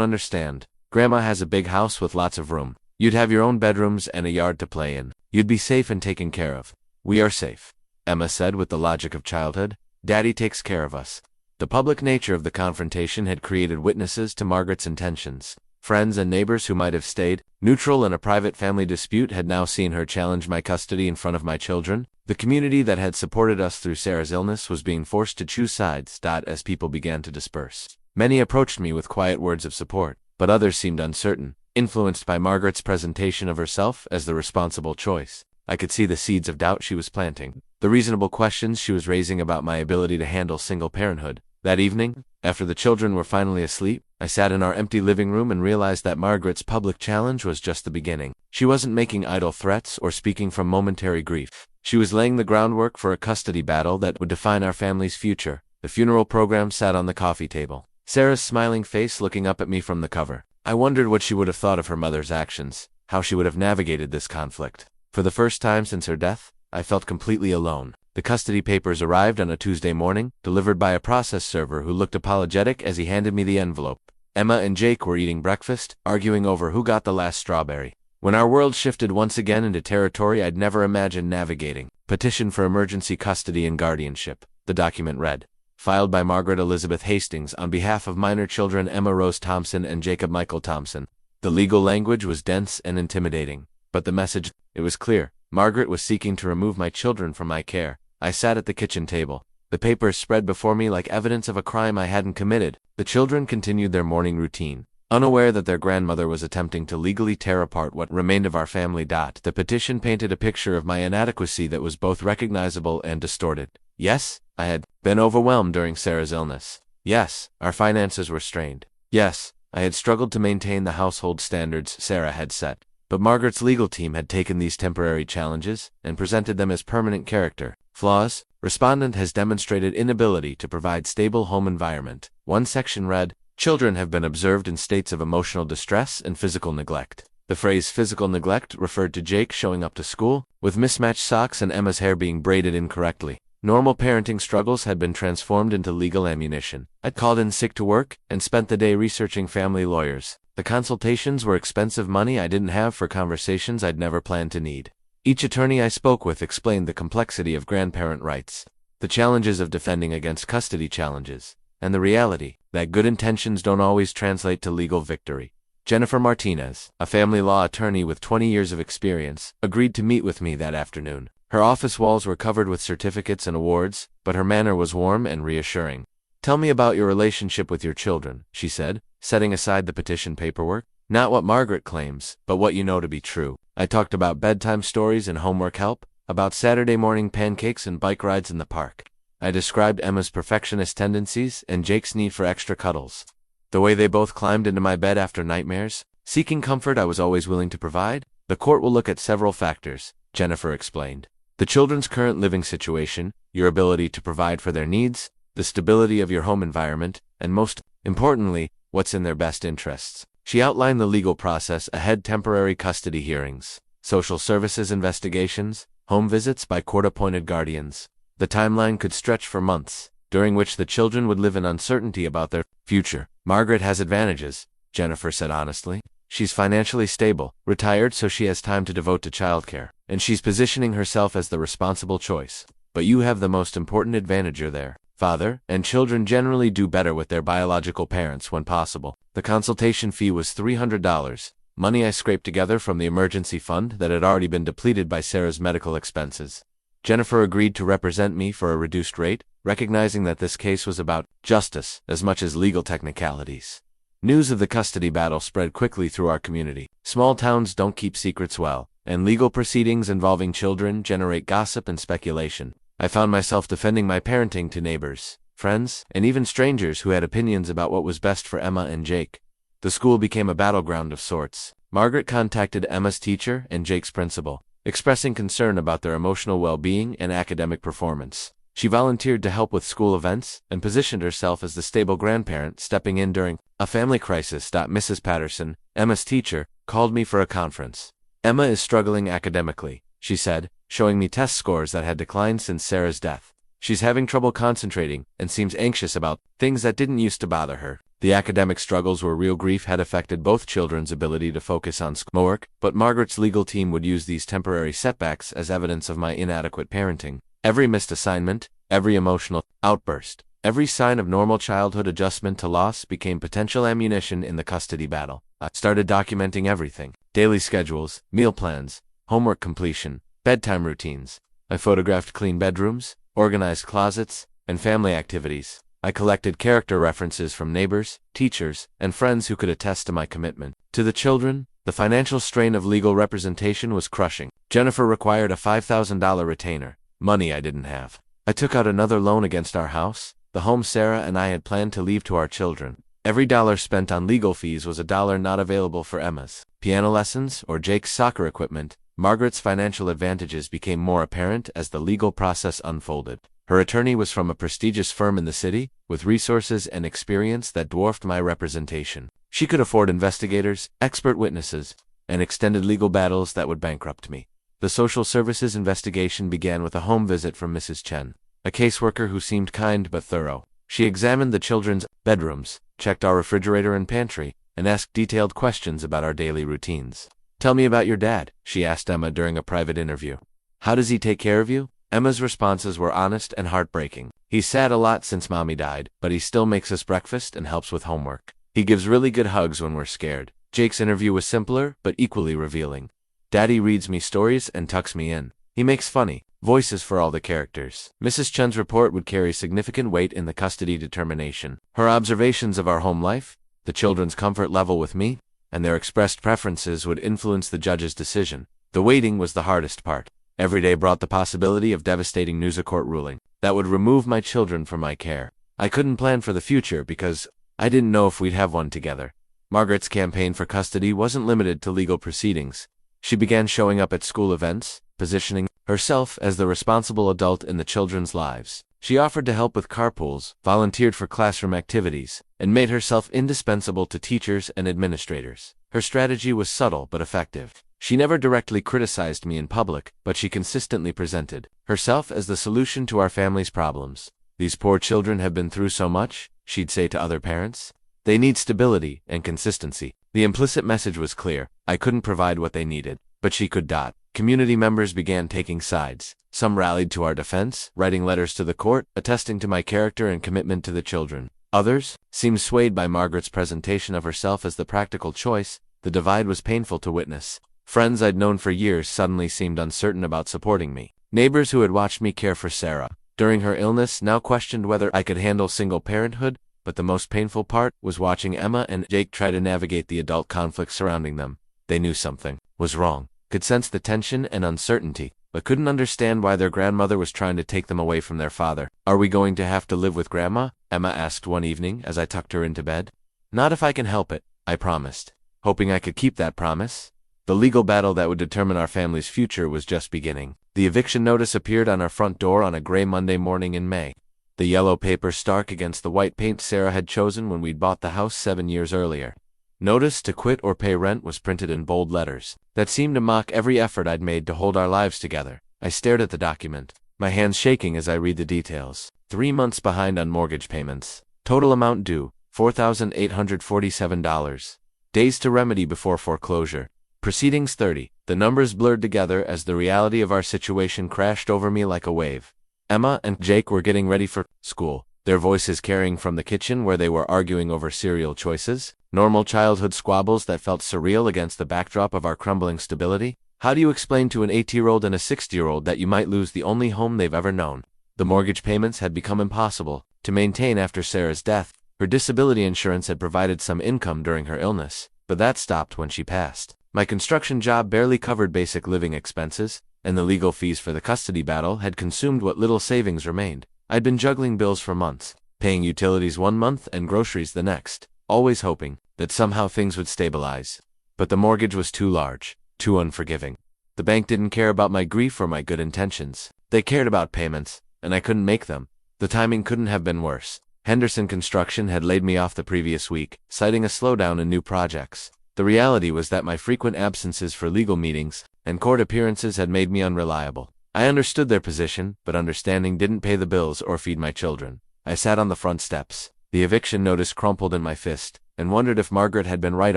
understand. Grandma has a big house with lots of room. You'd have your own bedrooms and a yard to play in. You'd be safe and taken care of." "We are safe," Emma said with the logic of childhood. "Daddy takes care of us." The public nature of the confrontation had created witnesses to Margaret's intentions. Friends and neighbors who might have stayed neutral in a private family dispute had now seen her challenge my custody in front of my children. The community that had supported us through Sarah's illness was being forced to choose sides. As people began to disperse, many approached me with quiet words of support, but others seemed uncertain, influenced by Margaret's presentation of herself as the responsible choice. I could see the seeds of doubt she was planting, the reasonable questions she was raising about my ability to handle single parenthood. That evening, after the children were finally asleep, I sat in our empty living room and realized that Margaret's public challenge was just the beginning. She wasn't making idle threats or speaking from momentary grief. She was laying the groundwork for a custody battle that would define our family's future. The funeral program sat on the coffee table, Sarah's smiling face looking up at me from the cover. I wondered what she would have thought of her mother's actions, how she would have navigated this conflict. For the first time since her death, I felt completely alone. The custody papers arrived on a Tuesday morning, delivered by a process server who looked apologetic as he handed me the envelope. Emma and Jake were eating breakfast, arguing over who got the last strawberry. When our world shifted once again into territory I'd never imagined navigating. Petition for emergency custody and guardianship. The document read, filed by Margaret Elizabeth Hastings on behalf of minor children Emma Rose Thompson and Jacob Michael Thompson. The legal language was dense and intimidating, but the message, it was clear. Margaret was seeking to remove my children from my care. I sat at the kitchen table. The papers spread before me like evidence of a crime I hadn't committed. The children continued their morning routine, unaware that their grandmother was attempting to legally tear apart what remained of our family. The petition painted a picture of my inadequacy that was both recognizable and distorted. Yes, I had been overwhelmed during Sarah's illness. Yes, our finances were strained. Yes, I had struggled to maintain the household standards Sarah had set. But Margaret's legal team had taken these temporary challenges and presented them as permanent character flaws. Respondent has demonstrated inability to provide stable home environment. One section read, children have been observed in states of emotional distress and physical neglect. The phrase physical neglect referred to Jake showing up to school with mismatched socks and Emma's hair being braided incorrectly. Normal parenting struggles had been transformed into legal ammunition. I'd called in sick to work and spent the day researching family lawyers. The consultations were expensive money I didn't have for conversations I'd never planned to need. Each attorney I spoke with explained the complexity of grandparent rights, the challenges of defending against custody challenges, and the reality that good intentions don't always translate to legal victory. Jennifer Martinez, a family law attorney with 20 years of experience, agreed to meet with me that afternoon. Her office walls were covered with certificates and awards, but her manner was warm and reassuring. Tell me about your relationship with your children, she said, setting aside the petition paperwork. Not what Margaret claims, but what you know to be true. I talked about bedtime stories and homework help, about Saturday morning pancakes and bike rides in the park. I described Emma's perfectionist tendencies and Jake's need for extra cuddles. The way they both climbed into my bed after nightmares, seeking comfort I was always willing to provide. The court will look at several factors, Jennifer explained. The children's current living situation, your ability to provide for their needs, the stability of your home environment, and most importantly, what's in their best interests. She outlined the legal process ahead: temporary custody hearings, social services investigations, home visits by court-appointed guardians. The timeline could stretch for months, during which the children would live in uncertainty about their future. Margaret has advantages, Jennifer said honestly. She's financially stable, retired so she has time to devote to childcare, and she's positioning herself as the responsible choice. But you have the most important advantage: you're there. Father and children generally do better with their biological parents when possible. The consultation fee was $300, money I scraped together from the emergency fund that had already been depleted by Sarah's medical expenses. Jennifer agreed to represent me for a reduced rate, recognizing that this case was about justice as much as legal technicalities. News of the custody battle spread quickly through our community. Small towns don't keep secrets well, and legal proceedings involving children generate gossip and speculation. I found myself defending my parenting to neighbors, friends, and even strangers who had opinions about what was best for Emma and Jake. The school became a battleground of sorts. Margaret contacted Emma's teacher and Jake's principal, expressing concern about their emotional well-being and academic performance. She volunteered to help with school events and positioned herself as the stable grandparent stepping in during a family crisis. Mrs. Patterson, Emma's teacher, called me for a conference. Emma is struggling academically, she said, showing me test scores that had declined since Sarah's death. She's having trouble concentrating and seems anxious about things that didn't used to bother her. The academic struggles were real. Grief had affected both children's ability to focus on schoolwork, but Margaret's legal team would use these temporary setbacks as evidence of my inadequate parenting. Every missed assignment, every emotional outburst, every sign of normal childhood adjustment to loss became potential ammunition in the custody battle. I started documenting everything: daily schedules, meal plans, homework completion, bedtime routines. I photographed clean bedrooms, organized closets, and family activities. I collected character references from neighbors, teachers, and friends who could attest to my commitment. To the children, the financial strain of legal representation was crushing. Jennifer required a $5,000 retainer, money I didn't have. I took out another loan against our house, the home Sarah and I had planned to leave to our children. Every dollar spent on legal fees was a dollar not available for Emma's piano lessons or Jake's soccer equipment. Margaret's financial advantages became more apparent as the legal process unfolded. Her attorney was from a prestigious firm in the city, with resources and experience that dwarfed my representation. She could afford investigators, expert witnesses, and extended legal battles that would bankrupt me. The social services investigation began with a home visit from Mrs. Chen, a caseworker who seemed kind but thorough. She examined the children's bedrooms, checked our refrigerator and pantry, and asked detailed questions about our daily routines. "Tell me about your dad," she asked Emma during a private interview. "How does he take care of you?" Emma's responses were honest and heartbreaking. "He's sad a lot since Mommy died, but he still makes us breakfast and helps with homework. He gives really good hugs when we're scared." Jake's interview was simpler, but equally revealing. "Daddy reads me stories and tucks me in. He makes funny voices for all the characters." Mrs. Chen's report would carry significant weight in the custody determination. Her observations of our home life, the children's comfort level with me, and their expressed preferences would influence the judge's decision. The waiting was the hardest part. Every day brought the possibility of devastating news, a court ruling that would remove my children from my care. I couldn't plan for the future because I didn't know if we'd have one together. Margaret's campaign for custody wasn't limited to legal proceedings. She began showing up at school events, positioning herself as the responsible adult in the children's lives. She offered to help with carpools, volunteered for classroom activities, and made herself indispensable to teachers and administrators. Her strategy was subtle but effective. She never directly criticized me in public, but she consistently presented herself as the solution to our family's problems. "These poor children have been through so much," she'd say to other parents. "They need stability and consistency." The implicit message was clear. I couldn't provide what they needed, but she could. Community members began taking sides. Some rallied to our defense, writing letters to the court, attesting to my character and commitment to the children. Others seemed swayed by Margaret's presentation of herself as the practical choice. The divide was painful to witness. Friends I'd known for years suddenly seemed uncertain about supporting me. Neighbors who had watched me care for Sarah during her illness now questioned whether I could handle single parenthood, but the most painful part was watching Emma and Jake try to navigate the adult conflicts surrounding them. They knew something was wrong, could sense the tension and uncertainty, but couldn't understand why their grandmother was trying to take them away from their father. "Are we going to have to live with Grandma?" Emma asked one evening as I tucked her into bed. "Not if I can help it," I promised, hoping I could keep that promise. The legal battle that would determine our family's future was just beginning. The eviction notice appeared on our front door on a gray Monday morning in May. The yellow paper stark against the white paint Sarah had chosen when we'd bought the house 7 years earlier. "Notice to quit or pay rent" was printed in bold letters that seemed to mock every effort I'd made to hold our lives together. I stared at the document, my hands shaking as I read the details. 3 months behind on mortgage payments. Total amount due, $4,847. Days to remedy before foreclosure. Proceedings 30. The numbers blurred together as the reality of our situation crashed over me like a wave. Emma and Jake were getting ready for school, their voices carrying from the kitchen where they were arguing over cereal choices, normal childhood squabbles that felt surreal against the backdrop of our crumbling stability. How do you explain to an 8-year-old and a 60-year-old that you might lose the only home they've ever known? The mortgage payments had become impossible to maintain after Sarah's death. Her disability insurance had provided some income during her illness, but that stopped when she passed. My construction job barely covered basic living expenses, and the legal fees for the custody battle had consumed what little savings remained. I'd been juggling bills for months, paying utilities one month and groceries the next, always hoping that somehow things would stabilize. But the mortgage was too large, too unforgiving. The bank didn't care about my grief or my good intentions. They cared about payments, and I couldn't make them. The timing couldn't have been worse. Henderson Construction had laid me off the previous week, citing a slowdown in new projects. The reality was that my frequent absences for legal meetings and court appearances had made me unreliable. I understood their position, but understanding didn't pay the bills or feed my children. I sat on the front steps, the eviction notice crumpled in my fist, and wondered if Margaret had been right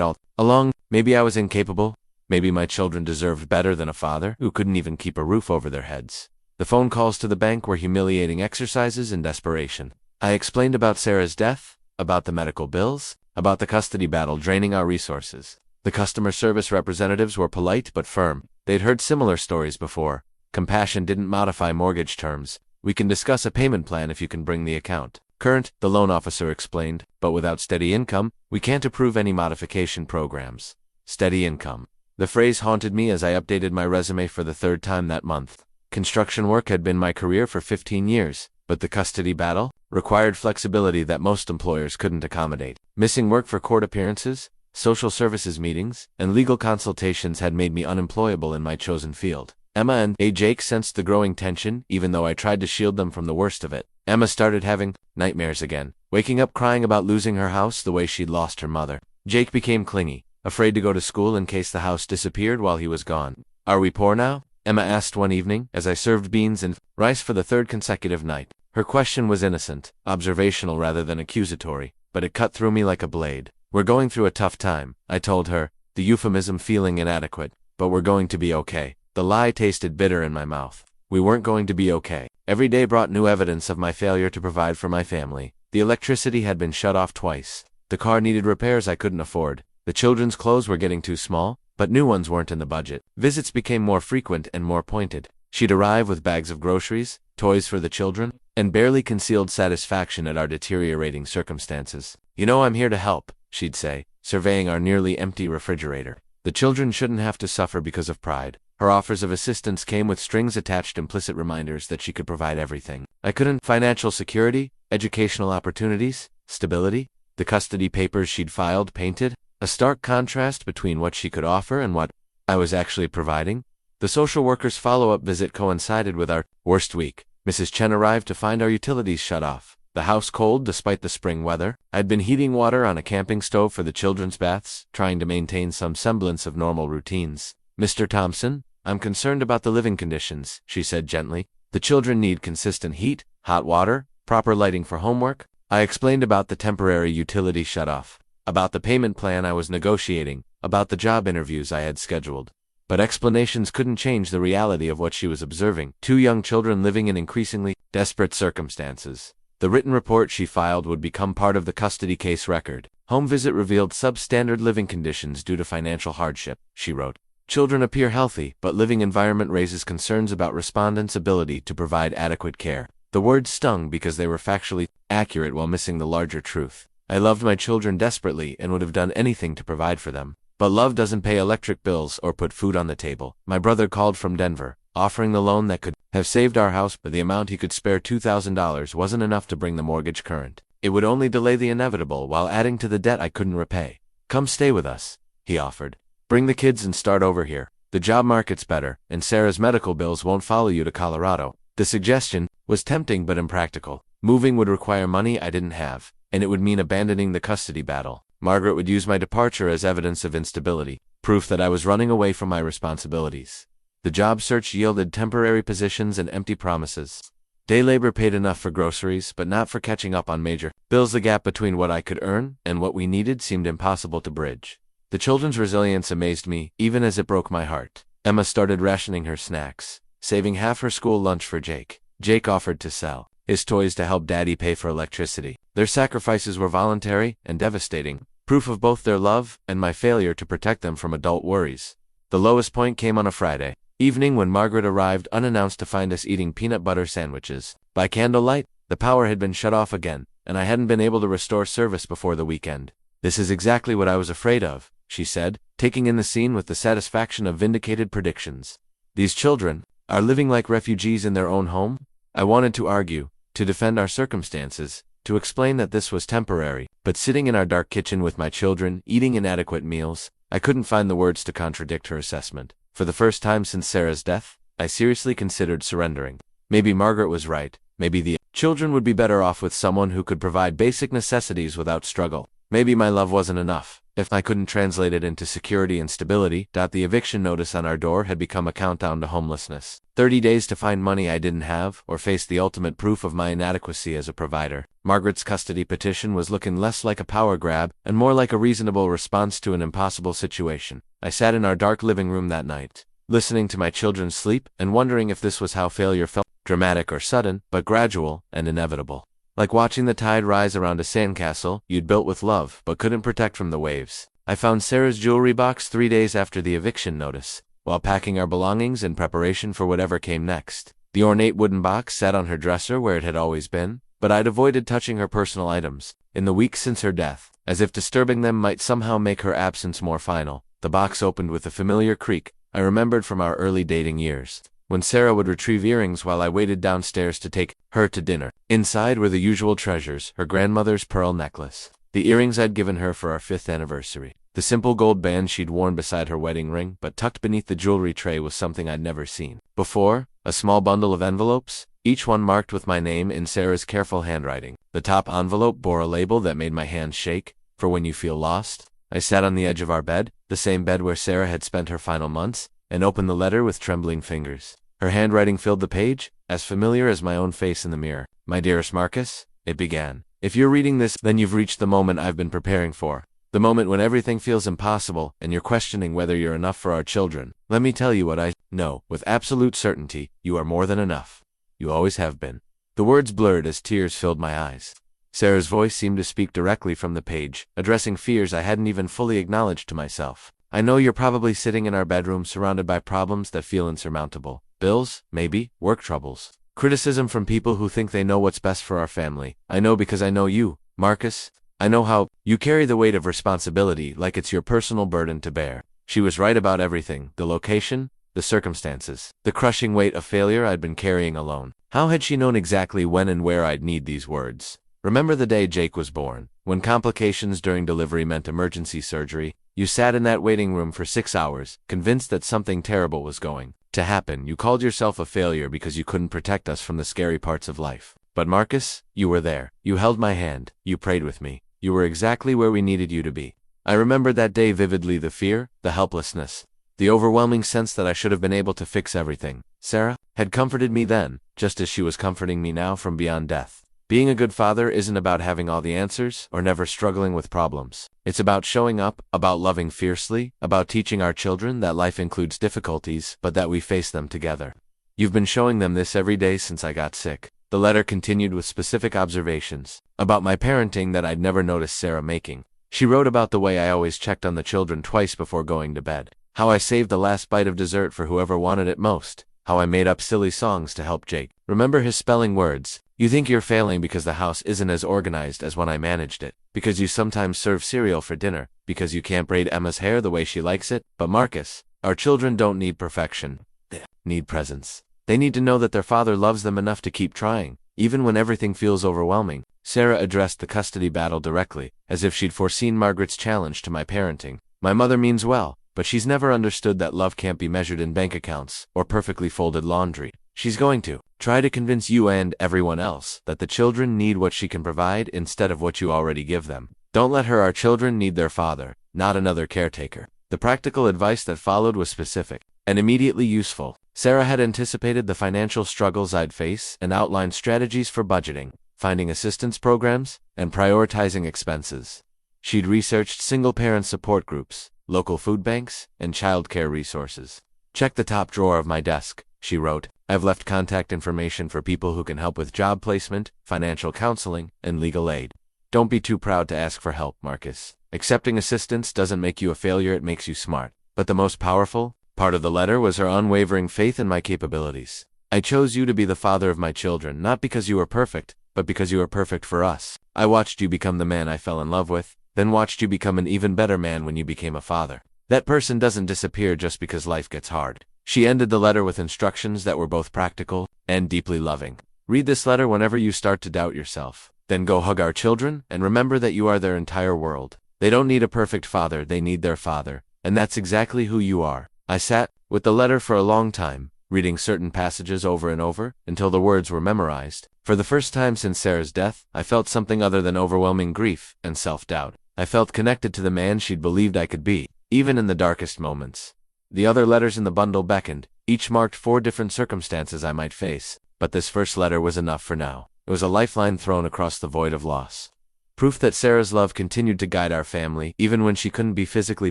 all along. Maybe I was incapable. Maybe my children deserved better than a father who couldn't even keep a roof over their heads. The phone calls to the bank were humiliating exercises in desperation. I explained about Sarah's death, about the medical bills, about the custody battle draining our resources. The customer service representatives were polite but firm. They'd heard similar stories before. Compassion didn't modify mortgage terms. "We can discuss a payment plan if you can bring the account current," the loan officer explained, "but without steady income, we can't approve any modification programs." Steady income. The phrase haunted me as I updated my resume for the 3rd time that month. Construction work had been my career for 15 years, but the custody battle? required flexibility that most employers couldn't accommodate. Missing work for court appearances, social services meetings, and legal consultations had made me unemployable in my chosen field. Emma and Jake sensed the growing tension, even though I tried to shield them from the worst of it. Emma started having nightmares again, waking up crying about losing her house the way she'd lost her mother. Jake became clingy, afraid to go to school in case the house disappeared while he was gone. "Are we poor now?" Emma asked one evening, as I served beans and rice for the third consecutive night. Her question was innocent, observational rather than accusatory, but it cut through me like a blade. "We're going through a tough time," I told her, the euphemism feeling inadequate, "but we're going to be okay." The lie tasted bitter in my mouth. We weren't going to be okay. Every day brought new evidence of my failure to provide for my family. The electricity had been shut off twice. The car needed repairs I couldn't afford. The children's clothes were getting too small, but new ones weren't in the budget. Visits became more frequent and more pointed. She'd arrive with bags of groceries, toys for the children, and barely concealed satisfaction at our deteriorating circumstances. "You know I'm here to help," she'd say, surveying our nearly empty refrigerator. The children shouldn't have to suffer because of pride. Her offers of assistance came with strings attached, implicit reminders that she could provide everything. I couldn't. Financial security, educational opportunities, stability. The custody papers she'd filed painted a stark contrast between what she could offer and what I was actually providing. The social worker's follow-up visit coincided with our worst week. Mrs. Chen arrived to find our utilities shut off, the house cold despite the spring weather. I'd been heating water on a camping stove for the children's baths, trying to maintain some semblance of normal routines. "Mr. Thompson, I'm concerned about the living conditions," she said gently. "The children need consistent heat, hot water, proper lighting for homework." I explained about the temporary utility shutoff, about the payment plan I was negotiating, about the job interviews I had scheduled. But explanations couldn't change the reality of what she was observing: 2 young children living in increasingly desperate circumstances. The written report she filed would become part of the custody case record. "Home visit revealed substandard living conditions due to financial hardship," she wrote. "Children appear healthy, but living environment raises concerns about respondents' ability to provide adequate care." The words stung because they were factually accurate while missing the larger truth. I loved my children desperately and would have done anything to provide for them. But love doesn't pay electric bills or put food on the table. My brother called from Denver, offering the loan that could have saved our house, but the amount he could spare, $2,000, wasn't enough to bring the mortgage current. It would only delay the inevitable while adding to the debt I couldn't repay. "Come stay with us," he offered. "Bring the kids and start over here. The job market's better, and Sarah's medical bills won't follow you to Colorado." The suggestion was tempting but impractical. Moving would require money I didn't have, and it would mean abandoning the custody battle. Margaret would use my departure as evidence of instability, proof that I was running away from my responsibilities. The job search yielded temporary positions and empty promises. Day labor paid enough for groceries, but not for catching up on major bills. The gap between what I could earn and what we needed seemed impossible to bridge. The children's resilience amazed me, even as it broke my heart. Emma started rationing her snacks, saving half her school lunch for Jake. Jake offered to sell his toys to help Daddy pay for electricity. Their sacrifices were voluntary and devastating, proof of both their love and my failure to protect them from adult worries. The lowest point came on a Friday evening when Margaret arrived unannounced to find us eating peanut butter sandwiches. By candlelight, the power had been shut off again, and I hadn't been able to restore service before the weekend. "This is exactly what I was afraid of," she said, taking in the scene with the satisfaction of vindicated predictions. "These children are living like refugees in their own home?" I wanted to argue, to defend our circumstances, to explain that this was temporary, but sitting in our dark kitchen with my children, eating inadequate meals, I couldn't find the words to contradict her assessment. For the first time since Sarah's death, I seriously considered surrendering. Maybe Margaret was right. Maybe the children would be better off with someone who could provide basic necessities without struggle. Maybe my love wasn't enough, if I couldn't translate it into security and stability. The eviction notice on our door had become a countdown to homelessness. 30 days to find money I didn't have, or face the ultimate proof of my inadequacy as a provider. Margaret's custody petition was looking less like a power grab, and more like a reasonable response to an impossible situation. I sat in our dark living room that night, listening to my children sleep, and wondering if this was how failure felt: dramatic or sudden, but gradual and inevitable. Like watching the tide rise around a sandcastle you'd built with love, but couldn't protect from the waves. I found Sarah's jewelry box 3 days after the eviction notice, while packing our belongings in preparation for whatever came next. The ornate wooden box sat on her dresser where it had always been, but I'd avoided touching her personal items. In the weeks since her death, as if disturbing them might somehow make her absence more final, the box opened with a familiar creak I remembered from our early dating years. when Sarah would retrieve earrings while I waited downstairs to take her to dinner. Inside were the usual treasures, her grandmother's pearl necklace, the earrings I'd given her for our 5th anniversary, the simple gold band she'd worn beside her wedding ring, but tucked beneath the jewelry tray was something I'd never seen before, a small bundle of envelopes, each one marked with my name in Sarah's careful handwriting. The top envelope bore a label that made my hands shake, for when you feel lost. I sat on the edge of our bed, the same bed where Sarah had spent her final months, and opened the letter with trembling fingers. Her handwriting filled the page, as familiar as my own face in the mirror. "My dearest Marcus," it began. "If you're reading this, then you've reached the moment I've been preparing for. The moment when everything feels impossible, and you're questioning whether you're enough for our children. Let me tell you what I know, with absolute certainty, you are more than enough. You always have been." The words blurred as tears filled my eyes. Sarah's voice seemed to speak directly from the page, addressing fears I hadn't even fully acknowledged to myself. "I know you're probably sitting in our bedroom surrounded by problems that feel insurmountable. Bills, maybe, work troubles. Criticism from people who think they know what's best for our family. I know because I know you, Marcus. I know how you carry the weight of responsibility like it's your personal burden to bear." She was right about everything, the location, the circumstances, the crushing weight of failure I'd been carrying alone. How had she known exactly when and where I'd need these words? Remember the day Jake was born, when complications during delivery meant emergency surgery? You sat in that waiting room for 6 hours, convinced that something terrible was going to happen. You called yourself a failure because you couldn't protect us from the scary parts of life. But Marcus, you were there. You held my hand. You prayed with me. You were exactly where we needed you to be. I remembered that day vividly, the fear, the helplessness, the overwhelming sense that I should have been able to fix everything. Sarah had comforted me then, just as she was comforting me now from beyond death. Being a good father isn't about having all the answers or never struggling with problems. It's about showing up, about loving fiercely, about teaching our children that life includes difficulties, but that we face them together. You've been showing them this every day since I got sick. The letter continued with specific observations about my parenting that I'd never noticed Sarah making. She wrote about the way I always checked on the children twice before going to bed, how I saved the last bite of dessert for whoever wanted it most, how I made up silly songs to help Jake remember his spelling words. You think you're failing because the house isn't as organized as when I managed it, because you sometimes serve cereal for dinner, because you can't braid Emma's hair the way she likes it. But Marcus, our children don't need perfection. They need presence. They need to know that their father loves them enough to keep trying, even when everything feels overwhelming. Sarah addressed the custody battle directly, as if she'd foreseen Margaret's challenge to my parenting. My mother means well, but she's never understood that love can't be measured in bank accounts or perfectly folded laundry. She's going to try to convince you and everyone else that the children need what she can provide instead of what you already give them. Don't let her. Our children need their father, not another caretaker. The practical advice that followed was specific and immediately useful. Sarah had anticipated the financial struggles I'd face and outlined strategies for budgeting, finding assistance programs, and prioritizing expenses. She'd researched single-parent support groups, local food banks, and childcare resources. "Check the top drawer of my desk," she wrote. "I've left contact information for people who can help with job placement, financial counseling, and legal aid. Don't be too proud to ask for help, Marcus. Accepting assistance doesn't make you a failure, it makes you smart." But the most powerful part of the letter was her unwavering faith in my capabilities. "I chose you to be the father of my children, not because you were perfect, but because you were perfect for us. I watched you become the man I fell in love with, then watched you become an even better man when you became a father. That person doesn't disappear just because life gets hard." She ended the letter with instructions that were both practical and deeply loving. "Read this letter whenever you start to doubt yourself. Then go hug our children and remember that you are their entire world. They don't need a perfect father, they need their father, and that's exactly who you are." I sat with the letter for a long time, reading certain passages over and over, until the words were memorized. For the first time since Sarah's death, I felt something other than overwhelming grief and self-doubt. I felt connected to the man she'd believed I could be, even in the darkest moments. The other letters in the bundle beckoned, each marked 4 different circumstances I might face, but this first letter was enough for now. It was a lifeline thrown across the void of loss. Proof that Sarah's love continued to guide our family, even when she couldn't be physically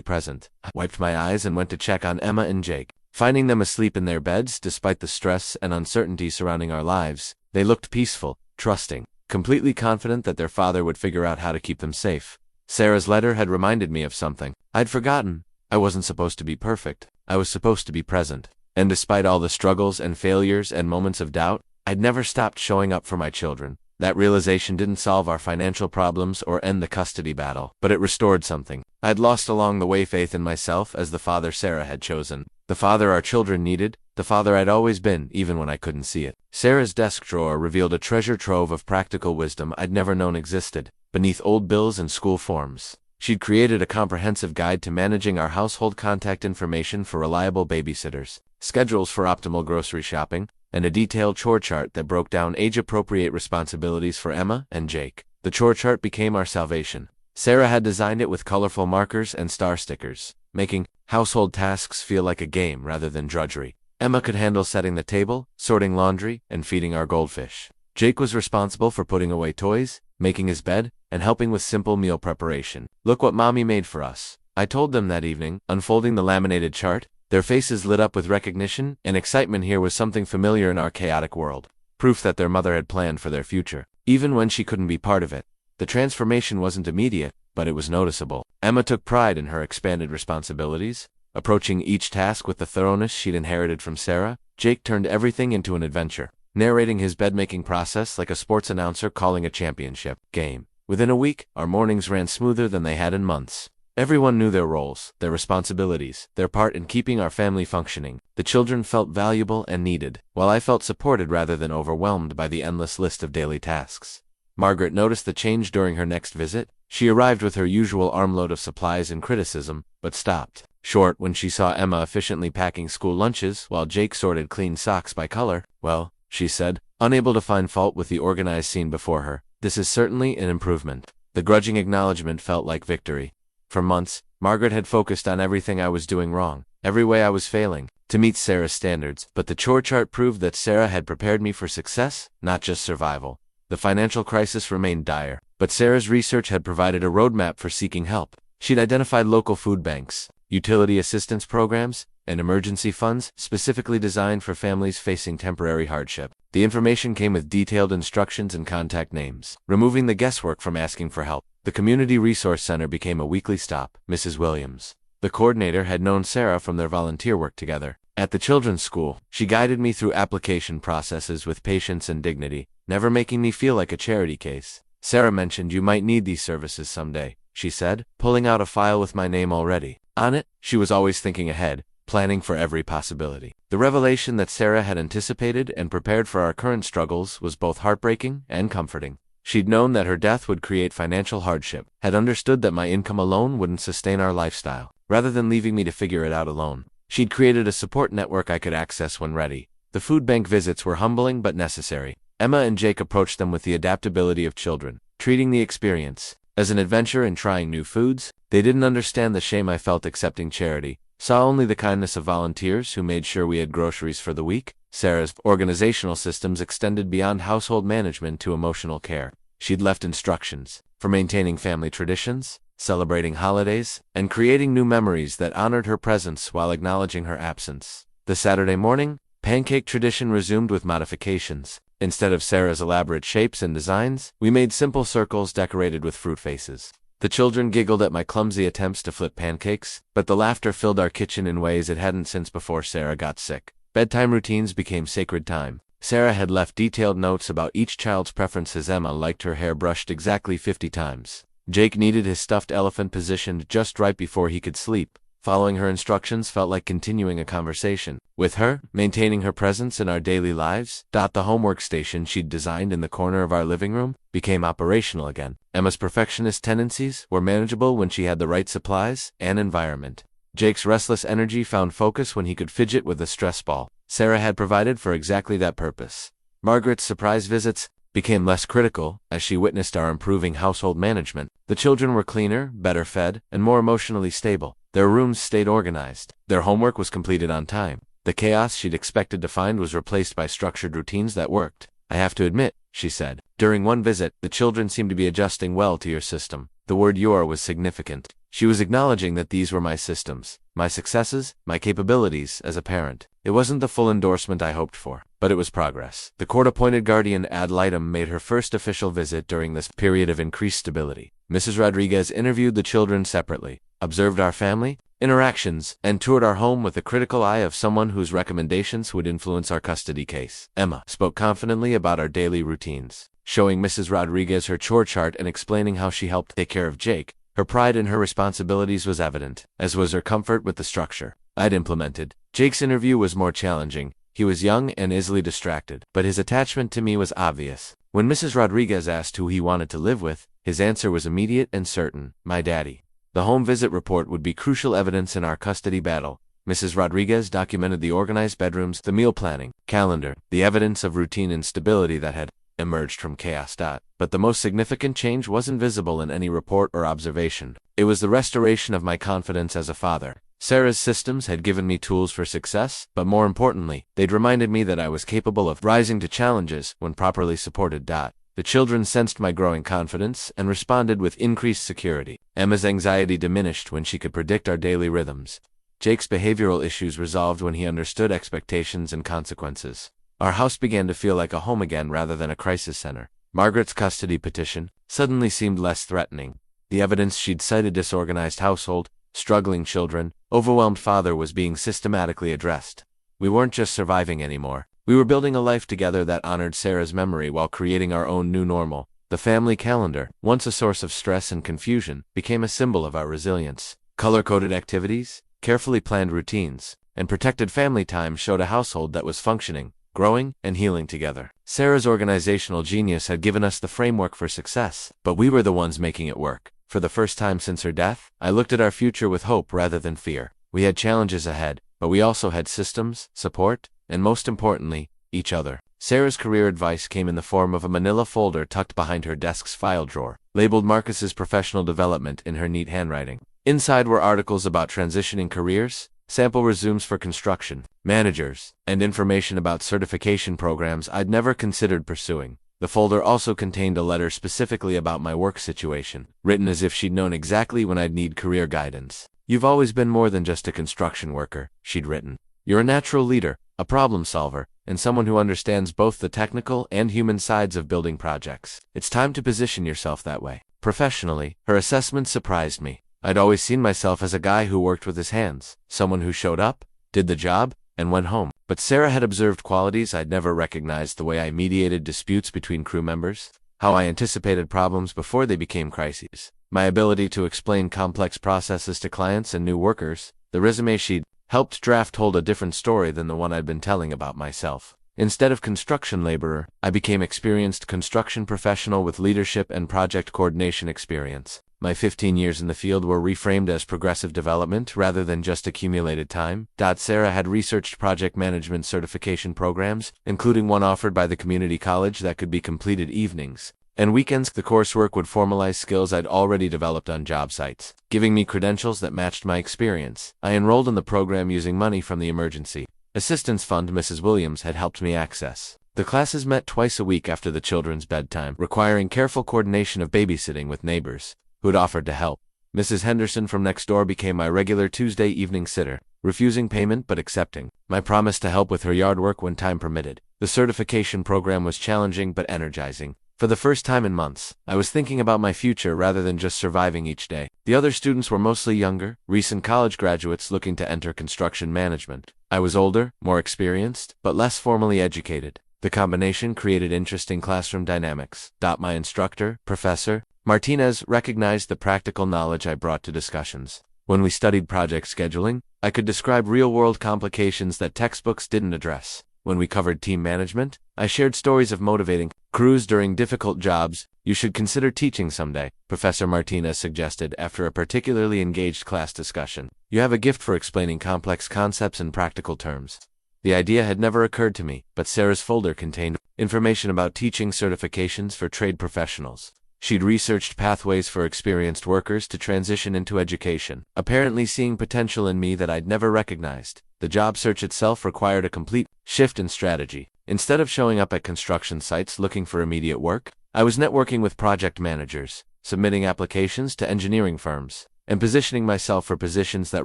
present. I wiped my eyes and went to check on Emma and Jake. Finding them asleep in their beds, despite the stress and uncertainty surrounding our lives, they looked peaceful, trusting, completely confident that their father would figure out how to keep them safe. Sarah's letter had reminded me of something I'd forgotten. I wasn't supposed to be perfect. I was supposed to be present. And despite all the struggles and failures and moments of doubt, I'd never stopped showing up for my children. That realization didn't solve our financial problems or end the custody battle, but it restored something I'd lost along the way: faith in myself as the father Sarah had chosen, the father our children needed, the father I'd always been, even when I couldn't see it. Sarah's desk drawer revealed a treasure trove of practical wisdom I'd never known existed. Beneath old bills and school forms, she'd created a comprehensive guide to managing our household contact information for reliable babysitters, schedules for optimal grocery shopping, and a detailed chore chart that broke down age-appropriate responsibilities for Emma and Jake. The chore chart became our salvation. Sarah had designed it with colorful markers and star stickers, making household tasks feel like a game rather than drudgery. Emma could handle setting the table, sorting laundry, and feeding our goldfish. Jake was responsible for putting away toys, making his bed, and helping with simple meal preparation. "Look what Mommy made for us," I told them that evening, unfolding the laminated chart. Their faces lit up with recognition and excitement. Here was something familiar in our chaotic world. Proof that their mother had planned for their future, even when she couldn't be part of it. The transformation wasn't immediate, but it was noticeable. Emma took pride in her expanded responsibilities, approaching each task with the thoroughness she'd inherited from Sarah. Jake turned everything into an adventure, narrating his bed-making process like a sports announcer calling a championship game. Within a week, our mornings ran smoother than they had in months. Everyone knew their roles, their responsibilities, their part in keeping our family functioning. The children felt valuable and needed, while I felt supported rather than overwhelmed by the endless list of daily tasks. Margaret noticed the change during her next visit. She arrived with her usual armload of supplies and criticism, but stopped short when she saw Emma efficiently packing school lunches while Jake sorted clean socks by color. "Well," she said, unable to find fault with the organized scene before her, "this is certainly an improvement." The grudging acknowledgement felt like victory. For months, Margaret had focused on everything I was doing wrong, every way I was failing to meet Sarah's standards, but the chore chart proved that Sarah had prepared me for success, not just survival. The financial crisis remained dire, but Sarah's research had provided a roadmap for seeking help. She'd identified local food banks, utility assistance programs, and emergency funds specifically designed for families facing temporary hardship. The information came with detailed instructions and contact names, removing the guesswork from asking for help. The Community Resource Center became a weekly stop. Mrs. Williams, the coordinator, had known Sarah from their volunteer work together. At the children's school, she guided me through application processes with patience and dignity, never making me feel like a charity case. "Sarah mentioned you might need these services someday," she said, pulling out a file with my name already on it. She was always thinking ahead, planning for every possibility. The revelation that Sarah had anticipated and prepared for our current struggles was both heartbreaking and comforting. She'd known that her death would create financial hardship, had understood that my income alone wouldn't sustain our lifestyle. Rather than leaving me to figure it out alone, she'd created a support network I could access when ready. The food bank visits were humbling but necessary. Emma and Jake approached them with the adaptability of children, treating the experience as an adventure in trying new foods. They didn't understand the shame I felt accepting charity, saw only the kindness of volunteers who made sure we had groceries for the week. Sarah's organizational systems extended beyond household management to emotional care. She'd left instructions for maintaining family traditions, celebrating holidays, and creating new memories that honored her presence while acknowledging her absence. The Saturday morning pancake tradition resumed with modifications. Instead of Sarah's elaborate shapes and designs, we made simple circles decorated with fruit faces. The children giggled at my clumsy attempts to flip pancakes, but the laughter filled our kitchen in ways it hadn't since before Sarah got sick. Bedtime routines became sacred time. Sarah had left detailed notes about each child's preferences. Emma liked her hair brushed exactly 50 times. Jake needed his stuffed elephant positioned just right before he could sleep. Following her instructions felt like continuing a conversation with her, maintaining her presence in our daily lives. The homework station she'd designed in the corner of our living room became operational again. Emma's perfectionist tendencies were manageable when she had the right supplies and environment. Jake's restless energy found focus when he could fidget with a stress ball. Sarah had provided for exactly that purpose. Margaret's surprise visits became less critical as she witnessed our improving household management. The children were cleaner, better fed, and more emotionally stable. Their rooms stayed organized. Their homework was completed on time. The chaos she'd expected to find was replaced by structured routines that worked. "I have to admit," she said, during one visit, "the children seem to be adjusting well to your system." The word "your" was significant. She was acknowledging that these were my systems, my successes, my capabilities as a parent. It wasn't the full endorsement I hoped for, but it was progress. The court-appointed guardian ad litem made her first official visit during this period of increased stability. Mrs. Rodriguez interviewed the children separately, observed our family interactions, and toured our home with the critical eye of someone whose recommendations would influence our custody case. Emma spoke confidently about our daily routines, showing Mrs. Rodriguez her chore chart and explaining how she helped take care of Jake. Her pride in her responsibilities was evident, as was her comfort with the structure. I'd implemented. Jake's interview was more challenging. He was young and easily distracted, but his attachment to me was obvious. When Mrs. Rodriguez asked who he wanted to live with, his answer was immediate and certain: my daddy. The home visit report would be crucial evidence in our custody battle. Mrs. Rodriguez documented the organized bedrooms, the meal planning, calendar, the evidence of routine and stability that had emerged from chaos. But the most significant change wasn't visible in any report or observation. It was the restoration of my confidence as a father. Sarah's systems had given me tools for success, but more importantly, they'd reminded me that I was capable of rising to challenges when properly supported. The children sensed my growing confidence and responded with increased security. Emma's anxiety diminished when she could predict our daily rhythms. Jake's behavioral issues resolved when he understood expectations and consequences. Our house began to feel like a home again rather than a crisis center. Margaret's custody petition suddenly seemed less threatening. The evidence she'd cited: disorganized household, struggling children, overwhelmed father, was being systematically addressed. We weren't just surviving anymore. We were building a life together that honored Sarah's memory while creating our own new normal. The family calendar, once a source of stress and confusion, became a symbol of our resilience. Color-coded activities, carefully planned routines, and protected family time showed a household that was functioning, growing, and healing together. Sarah's organizational genius had given us the framework for success, but we were the ones making it work. For the first time since her death, I looked at our future with hope rather than fear. We had challenges ahead, but we also had systems, support, and most importantly, each other. Sarah's career advice came in the form of a manila folder tucked behind her desk's file drawer, labeled Marcus's professional development in her neat handwriting. Inside were articles about transitioning careers, sample resumes for construction managers, and information about certification programs I'd never considered pursuing. The folder also contained a letter specifically about my work situation, written as if she'd known exactly when I'd need career guidance. "You've always been more than just a construction worker," she'd written. "You're a natural leader, a problem solver, and someone who understands both the technical and human sides of building projects. It's time to position yourself that way." Professionally, her assessment surprised me. I'd always seen myself as a guy who worked with his hands, someone who showed up, did the job, and went home. But Sarah had observed qualities I'd never recognized: the way I mediated disputes between crew members, how I anticipated problems before they became crises, my ability to explain complex processes to clients and new workers. The resume she'd helped draft told a different story than the one I'd been telling about myself. Instead of construction laborer, I became experienced construction professional with leadership and project coordination experience. My 15 years in the field were reframed as progressive development rather than just accumulated time. Sarah had researched project management certification programs, including one offered by the community college that could be completed evenings and weekends. The coursework would formalize skills I'd already developed on job sites, giving me credentials that matched my experience. I enrolled in the program using money from the Emergency Assistance Fund Mrs. Williams had helped me access. The classes met twice a week after the children's bedtime, requiring careful coordination of babysitting with neighbors who'd offered to help. Mrs. Henderson from next door became my regular Tuesday evening sitter, refusing payment but accepting my promise to help with her yard work when time permitted. The certification program was challenging but energizing. For the first time in months, I was thinking about my future rather than just surviving each day. The other students were mostly younger, recent college graduates looking to enter construction management. I was older, more experienced, but less formally educated. The combination created interesting classroom dynamics. My instructor, Professor Martinez, recognized the practical knowledge I brought to discussions. When we studied project scheduling, I could describe real-world complications that textbooks didn't address. When we covered team management, I shared stories of motivating crews during difficult jobs. "You should consider teaching someday," Professor Martinez suggested after a particularly engaged class discussion. "You have a gift for explaining complex concepts in practical terms." The idea had never occurred to me, but Sarah's folder contained information about teaching certifications for trade professionals. She'd researched pathways for experienced workers to transition into education, apparently seeing potential in me that I'd never recognized. The job search itself required a complete shift in strategy. Instead of showing up at construction sites looking for immediate work, I was networking with project managers, submitting applications to engineering firms, and positioning myself for positions that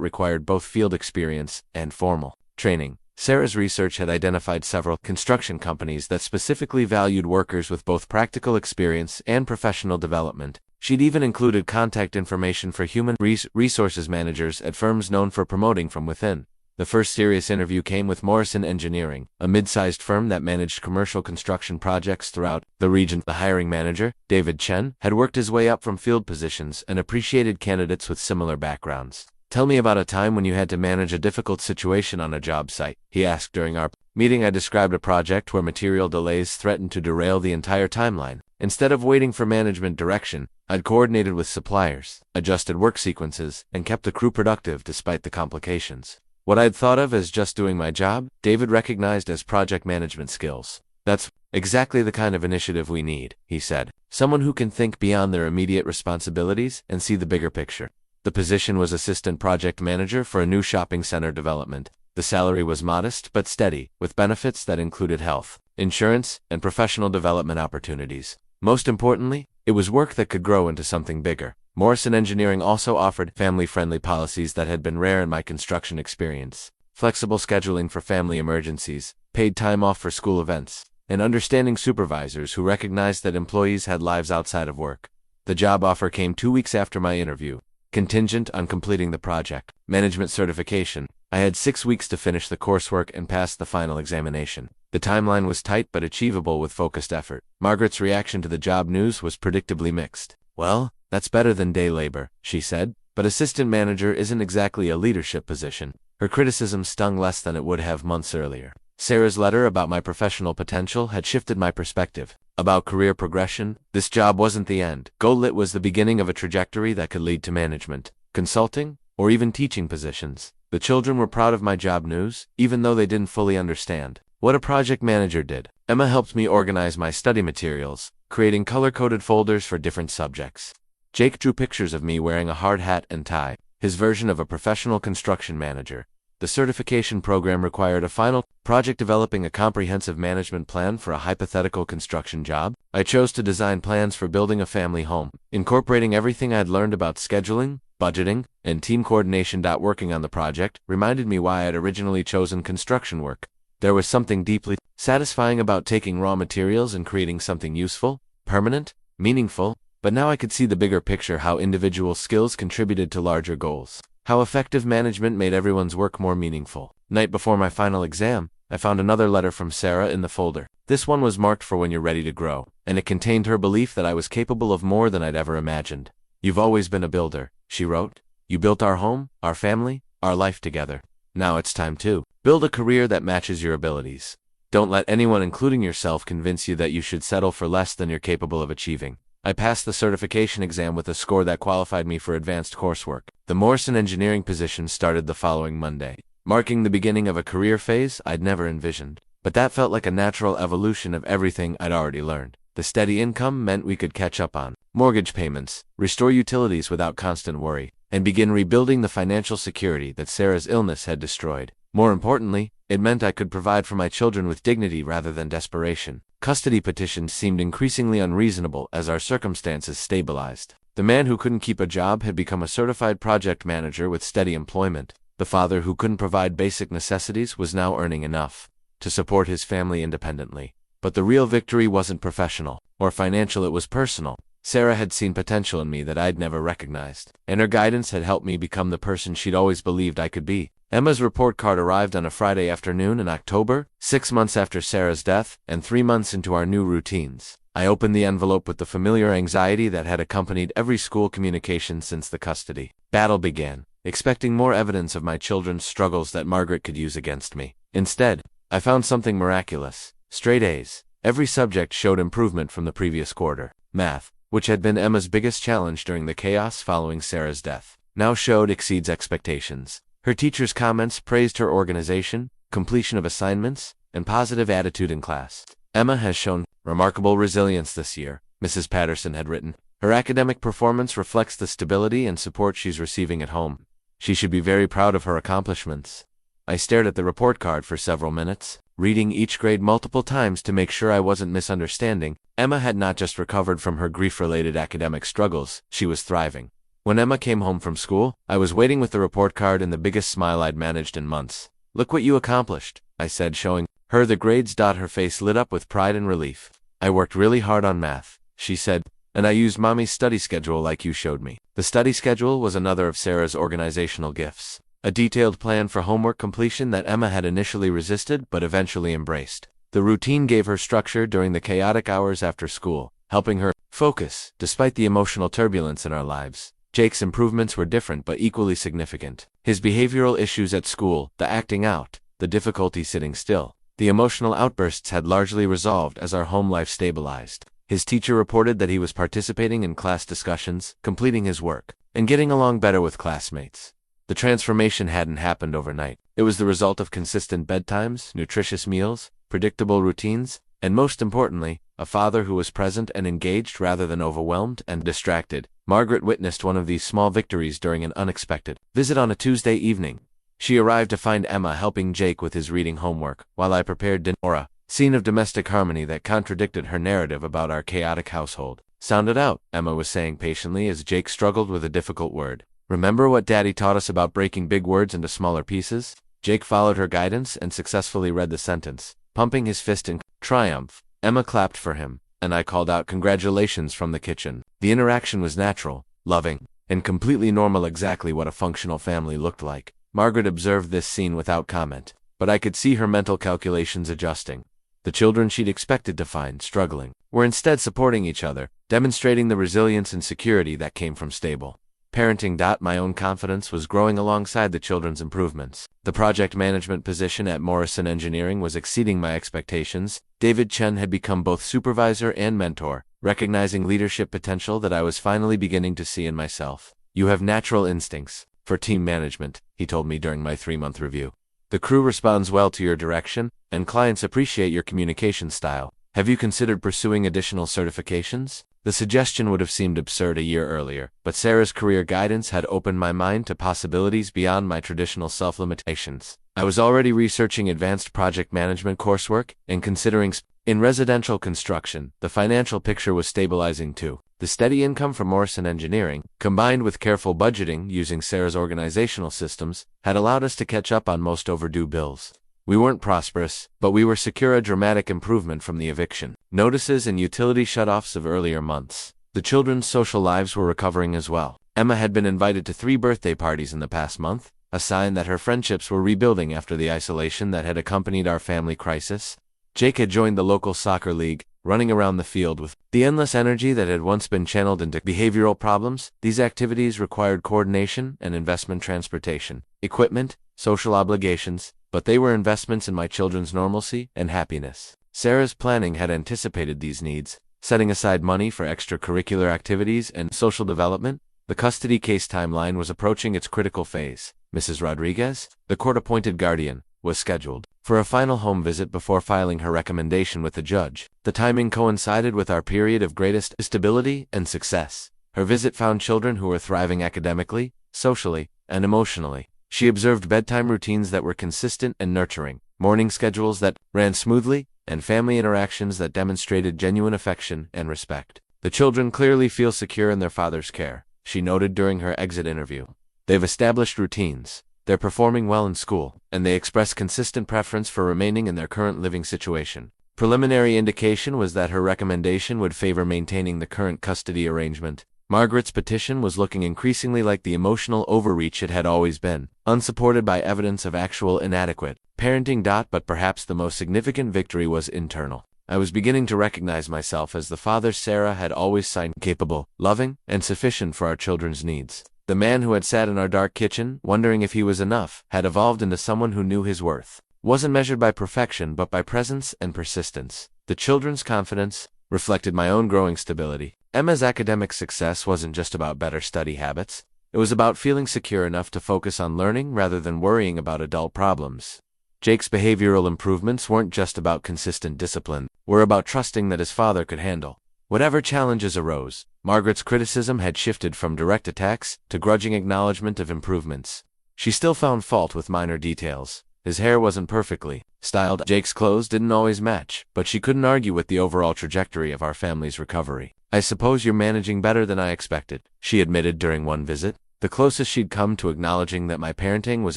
required both field experience and formal training. Sarah's research had identified several construction companies that specifically valued workers with both practical experience and professional development. She'd even included contact information for human resources managers at firms known for promoting from within. The first serious interview came with Morrison Engineering, a mid-sized firm that managed commercial construction projects throughout the region. The hiring manager, David Chen, had worked his way up from field positions and appreciated candidates with similar backgrounds. Tell me about a time when you had to manage a difficult situation on a job site, he asked during our meeting. I described a project where material delays threatened to derail the entire timeline. Instead of waiting for management direction, I'd coordinated with suppliers, adjusted work sequences, and kept the crew productive despite the complications. What I'd thought of as just doing my job, David recognized as project management skills. That's exactly the kind of initiative we need, he said. Someone who can think beyond their immediate responsibilities and see the bigger picture. The position was assistant project manager for a new shopping center development. The salary was modest but steady, with benefits that included health, insurance, and professional development opportunities. Most importantly, it was work that could grow into something bigger. Morrison Engineering also offered family-friendly policies that had been rare in my construction experience. Flexible scheduling for family emergencies, paid time off for school events, and understanding supervisors who recognized that employees had lives outside of work. The job offer came 2 weeks after my interview. Contingent on completing the project management certification, I had 6 weeks to finish the coursework and pass the final examination. The timeline was tight but achievable with focused effort. Margaret's reaction to the job news was predictably mixed. Well, that's better than day labor, she said, but assistant manager isn't exactly a leadership position. Her criticism stung less than it would have months earlier. Sarah's letter about my professional potential had shifted my perspective. About career progression, this job wasn't the end. GoLit was the beginning of a trajectory that could lead to management, consulting, or even teaching positions. The children were proud of my job news, even though they didn't fully understand what a project manager did. Emma helped me organize my study materials, creating color-coded folders for different subjects. Jake drew pictures of me wearing a hard hat and tie, his version of a professional construction manager. The certification program required a final project developing a comprehensive management plan for a hypothetical construction job. I chose to design plans for building a family home, incorporating everything I'd learned about scheduling, budgeting, and team coordination. Working on the project reminded me why I'd originally chosen construction work. There was something deeply satisfying about taking raw materials and creating something useful, permanent, meaningful, but now I could see the bigger picture: how individual skills contributed to larger goals. How effective management made everyone's work more meaningful. Night before my final exam, I found another letter from Sarah in the folder. This one was marked for when you're ready to grow, and it contained her belief that I was capable of more than I'd ever imagined. You've always been a builder, she wrote. You built our home, our family, our life together. Now it's time to build a career that matches your abilities. Don't let anyone, including yourself, convince you that you should settle for less than you're capable of achieving. I passed the certification exam with a score that qualified me for advanced coursework. The Morrison Engineering position started the following Monday, marking the beginning of a career phase I'd never envisioned. But that felt like a natural evolution of everything I'd already learned. The steady income meant we could catch up on mortgage payments, restore utilities without constant worry, and begin rebuilding the financial security that Sarah's illness had destroyed. More importantly, it meant I could provide for my children with dignity rather than desperation. Custody petitions seemed increasingly unreasonable as our circumstances stabilized. The man who couldn't keep a job had become a certified project manager with steady employment. The father who couldn't provide basic necessities was now earning enough to support his family independently. But the real victory wasn't professional or financial, it was personal. Sarah had seen potential in me that I'd never recognized, and her guidance had helped me become the person she'd always believed I could be. Emma's report card arrived on a Friday afternoon in October, 6 months after Sarah's death, and 3 months into our new routines. I opened the envelope with the familiar anxiety that had accompanied every school communication since the custody battle began, expecting more evidence of my children's struggles that Margaret could use against me. Instead, I found something miraculous: straight A's. Every subject showed improvement from the previous quarter. Math, which had been Emma's biggest challenge during the chaos following Sarah's death, now showed exceeds expectations. Her teachers' comments praised her organization, completion of assignments, and positive attitude in class. Emma has shown remarkable resilience this year, Mrs. Patterson had written. Her academic performance reflects the stability and support she's receiving at home. She should be very proud of her accomplishments. I stared at the report card for several minutes, reading each grade multiple times to make sure I wasn't misunderstanding. Emma had not just recovered from her grief-related academic struggles, she was thriving. When Emma came home from school, I was waiting with the report card and the biggest smile I'd managed in months. "Look what you accomplished," I said, showing her the grades. Her face lit up with pride and relief. "I worked really hard on math," she said, "and I used Mommy's study schedule like you showed me." The study schedule was another of Sarah's organizational gifts. A detailed plan for homework completion that Emma had initially resisted but eventually embraced. The routine gave her structure during the chaotic hours after school, helping her focus despite the emotional turbulence in our lives. Jake's improvements were different but equally significant. His behavioral issues at school, the acting out, the difficulty sitting still, the emotional outbursts had largely resolved as our home life stabilized. His teacher reported that he was participating in class discussions, completing his work, and getting along better with classmates. The transformation hadn't happened overnight. It was the result of consistent bedtimes, nutritious meals, predictable routines, and most importantly, a father who was present and engaged rather than overwhelmed and distracted. Margaret witnessed one of these small victories during an unexpected visit on a Tuesday evening. She arrived to find Emma helping Jake with his reading homework, while I prepared dinner. A scene of domestic harmony that contradicted her narrative about our chaotic household. "Sound it out," Emma was saying patiently as Jake struggled with a difficult word. "Remember what Daddy taught us about breaking big words into smaller pieces?" Jake followed her guidance and successfully read the sentence, pumping his fist in triumph. Emma clapped for him, and I called out congratulations from the kitchen. The interaction was natural, loving, and completely normal, exactly what a functional family looked like. Margaret observed this scene without comment, but I could see her mental calculations adjusting. The children she'd expected to find struggling were instead supporting each other, demonstrating the resilience and security that came from stable parenting. My own confidence was growing alongside the children's improvements. The project management position at Morrison Engineering was exceeding my expectations. David Chen had become both supervisor and mentor, recognizing leadership potential that I was finally beginning to see in myself. "You have natural instincts for team management," he told me during my 3-month review. "The crew responds well to your direction, and clients appreciate your communication style. Have you considered pursuing additional certifications?" The suggestion would have seemed absurd a year earlier, but Sarah's career guidance had opened my mind to possibilities beyond my traditional self-limitations. I was already researching advanced project management coursework and considering in residential construction. The financial picture was stabilizing too. The steady income from Morrison Engineering, combined with careful budgeting using Sarah's organizational systems, had allowed us to catch up on most overdue bills. We weren't prosperous, but we were secure, a dramatic improvement from the eviction notices and utility shutoffs of earlier months. The children's social lives were recovering as well. Emma had been invited to 3 birthday parties in the past month, a sign that her friendships were rebuilding after the isolation that had accompanied our family crisis. Jake had joined the local soccer league, running around the field with the endless energy that had once been channeled into behavioral problems. These activities required coordination and investment, transportation, equipment, social obligations, but they were investments in my children's normalcy and happiness. Sarah's planning had anticipated these needs, setting aside money for extracurricular activities and social development. The custody case timeline was approaching its critical phase. Mrs. Rodriguez, the court-appointed guardian, was scheduled for a final home visit before filing her recommendation with the judge. The timing coincided with our period of greatest stability and success. Her visit found children who were thriving academically, socially, and emotionally. She observed bedtime routines that were consistent and nurturing, morning schedules that ran smoothly, and family interactions that demonstrated genuine affection and respect. "The children clearly feel secure in their father's care," she noted during her exit interview. "They've established routines, they're performing well in school, and they express consistent preference for remaining in their current living situation." Preliminary indication was that her recommendation would favor maintaining the current custody arrangement. Margaret's petition was looking increasingly like the emotional overreach it had always been, unsupported by evidence of actual inadequate parenting. But perhaps the most significant victory was internal. I was beginning to recognize myself as the father Sarah had always signed, capable, loving, and sufficient for our children's needs. The man who had sat in our dark kitchen, wondering if he was enough, had evolved into someone who knew his worth. Wasn't measured by perfection but by presence and persistence. The children's confidence reflected my own growing stability. Emma's academic success wasn't just about better study habits. It was about feeling secure enough to focus on learning rather than worrying about adult problems. Jake's behavioral improvements weren't just about consistent discipline, were about trusting that his father could handle whatever challenges arose. Margaret's criticism had shifted from direct attacks to grudging acknowledgement of improvements. She still found fault with minor details. His hair wasn't perfectly styled, Jake's clothes didn't always match, but she couldn't argue with the overall trajectory of our family's recovery. "I suppose you're managing better than I expected," she admitted during one visit, the closest she'd come to acknowledging that my parenting was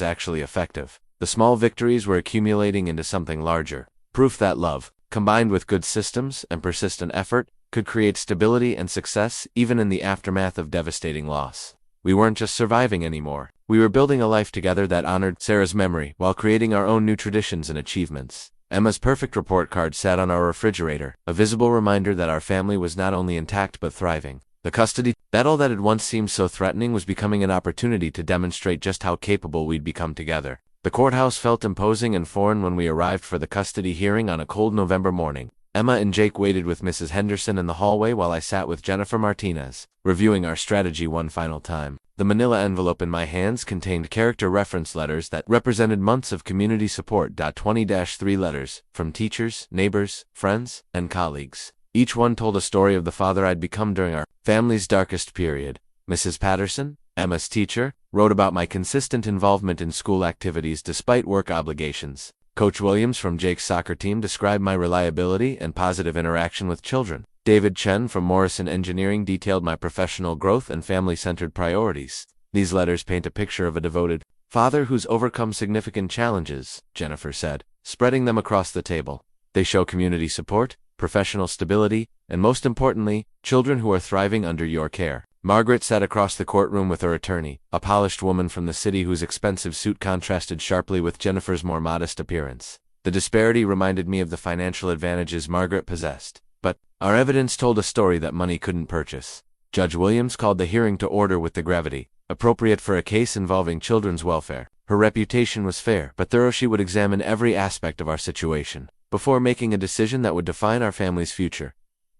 actually effective. The small victories were accumulating into something larger, proof that love, combined with good systems and persistent effort, could create stability and success even in the aftermath of devastating loss. We weren't just surviving anymore. We were building a life together that honored Sarah's memory while creating our own new traditions and achievements. Emma's perfect report card sat on our refrigerator, a visible reminder that our family was not only intact but thriving. The custody battle that had once seemed so threatening was becoming an opportunity to demonstrate just how capable we'd become together. The courthouse felt imposing and foreign when we arrived for the custody hearing on a cold November morning. Emma and Jake waited with Mrs. Henderson in the hallway while I sat with Jennifer Martinez, reviewing our strategy one final time. The manila envelope in my hands contained character reference letters that represented months of community support. 20-3 letters from teachers, neighbors, friends, and colleagues. Each one told a story of the father I'd become during our family's darkest period. Mrs. Patterson, Emma's teacher, wrote about my consistent involvement in school activities despite work obligations. Coach Williams from Jake's soccer team described my reliability and positive interaction with children. David Chen from Morrison Engineering detailed my professional growth and family-centered priorities. These letters paint a picture of a devoted father who's overcome significant challenges, Jennifer said, spreading them across the table. They show community support, professional stability, and most importantly, children who are thriving under your care. Margaret sat across the courtroom with her attorney, a polished woman from the city whose expensive suit contrasted sharply with Jennifer's more modest appearance. The disparity reminded me of the financial advantages Margaret possessed. But our evidence told a story that money couldn't purchase. Judge Williams called the hearing to order with the gravity appropriate for a case involving children's welfare. Her reputation was fair, but thorough. She would examine every aspect of our situation before making a decision that would define our family's future.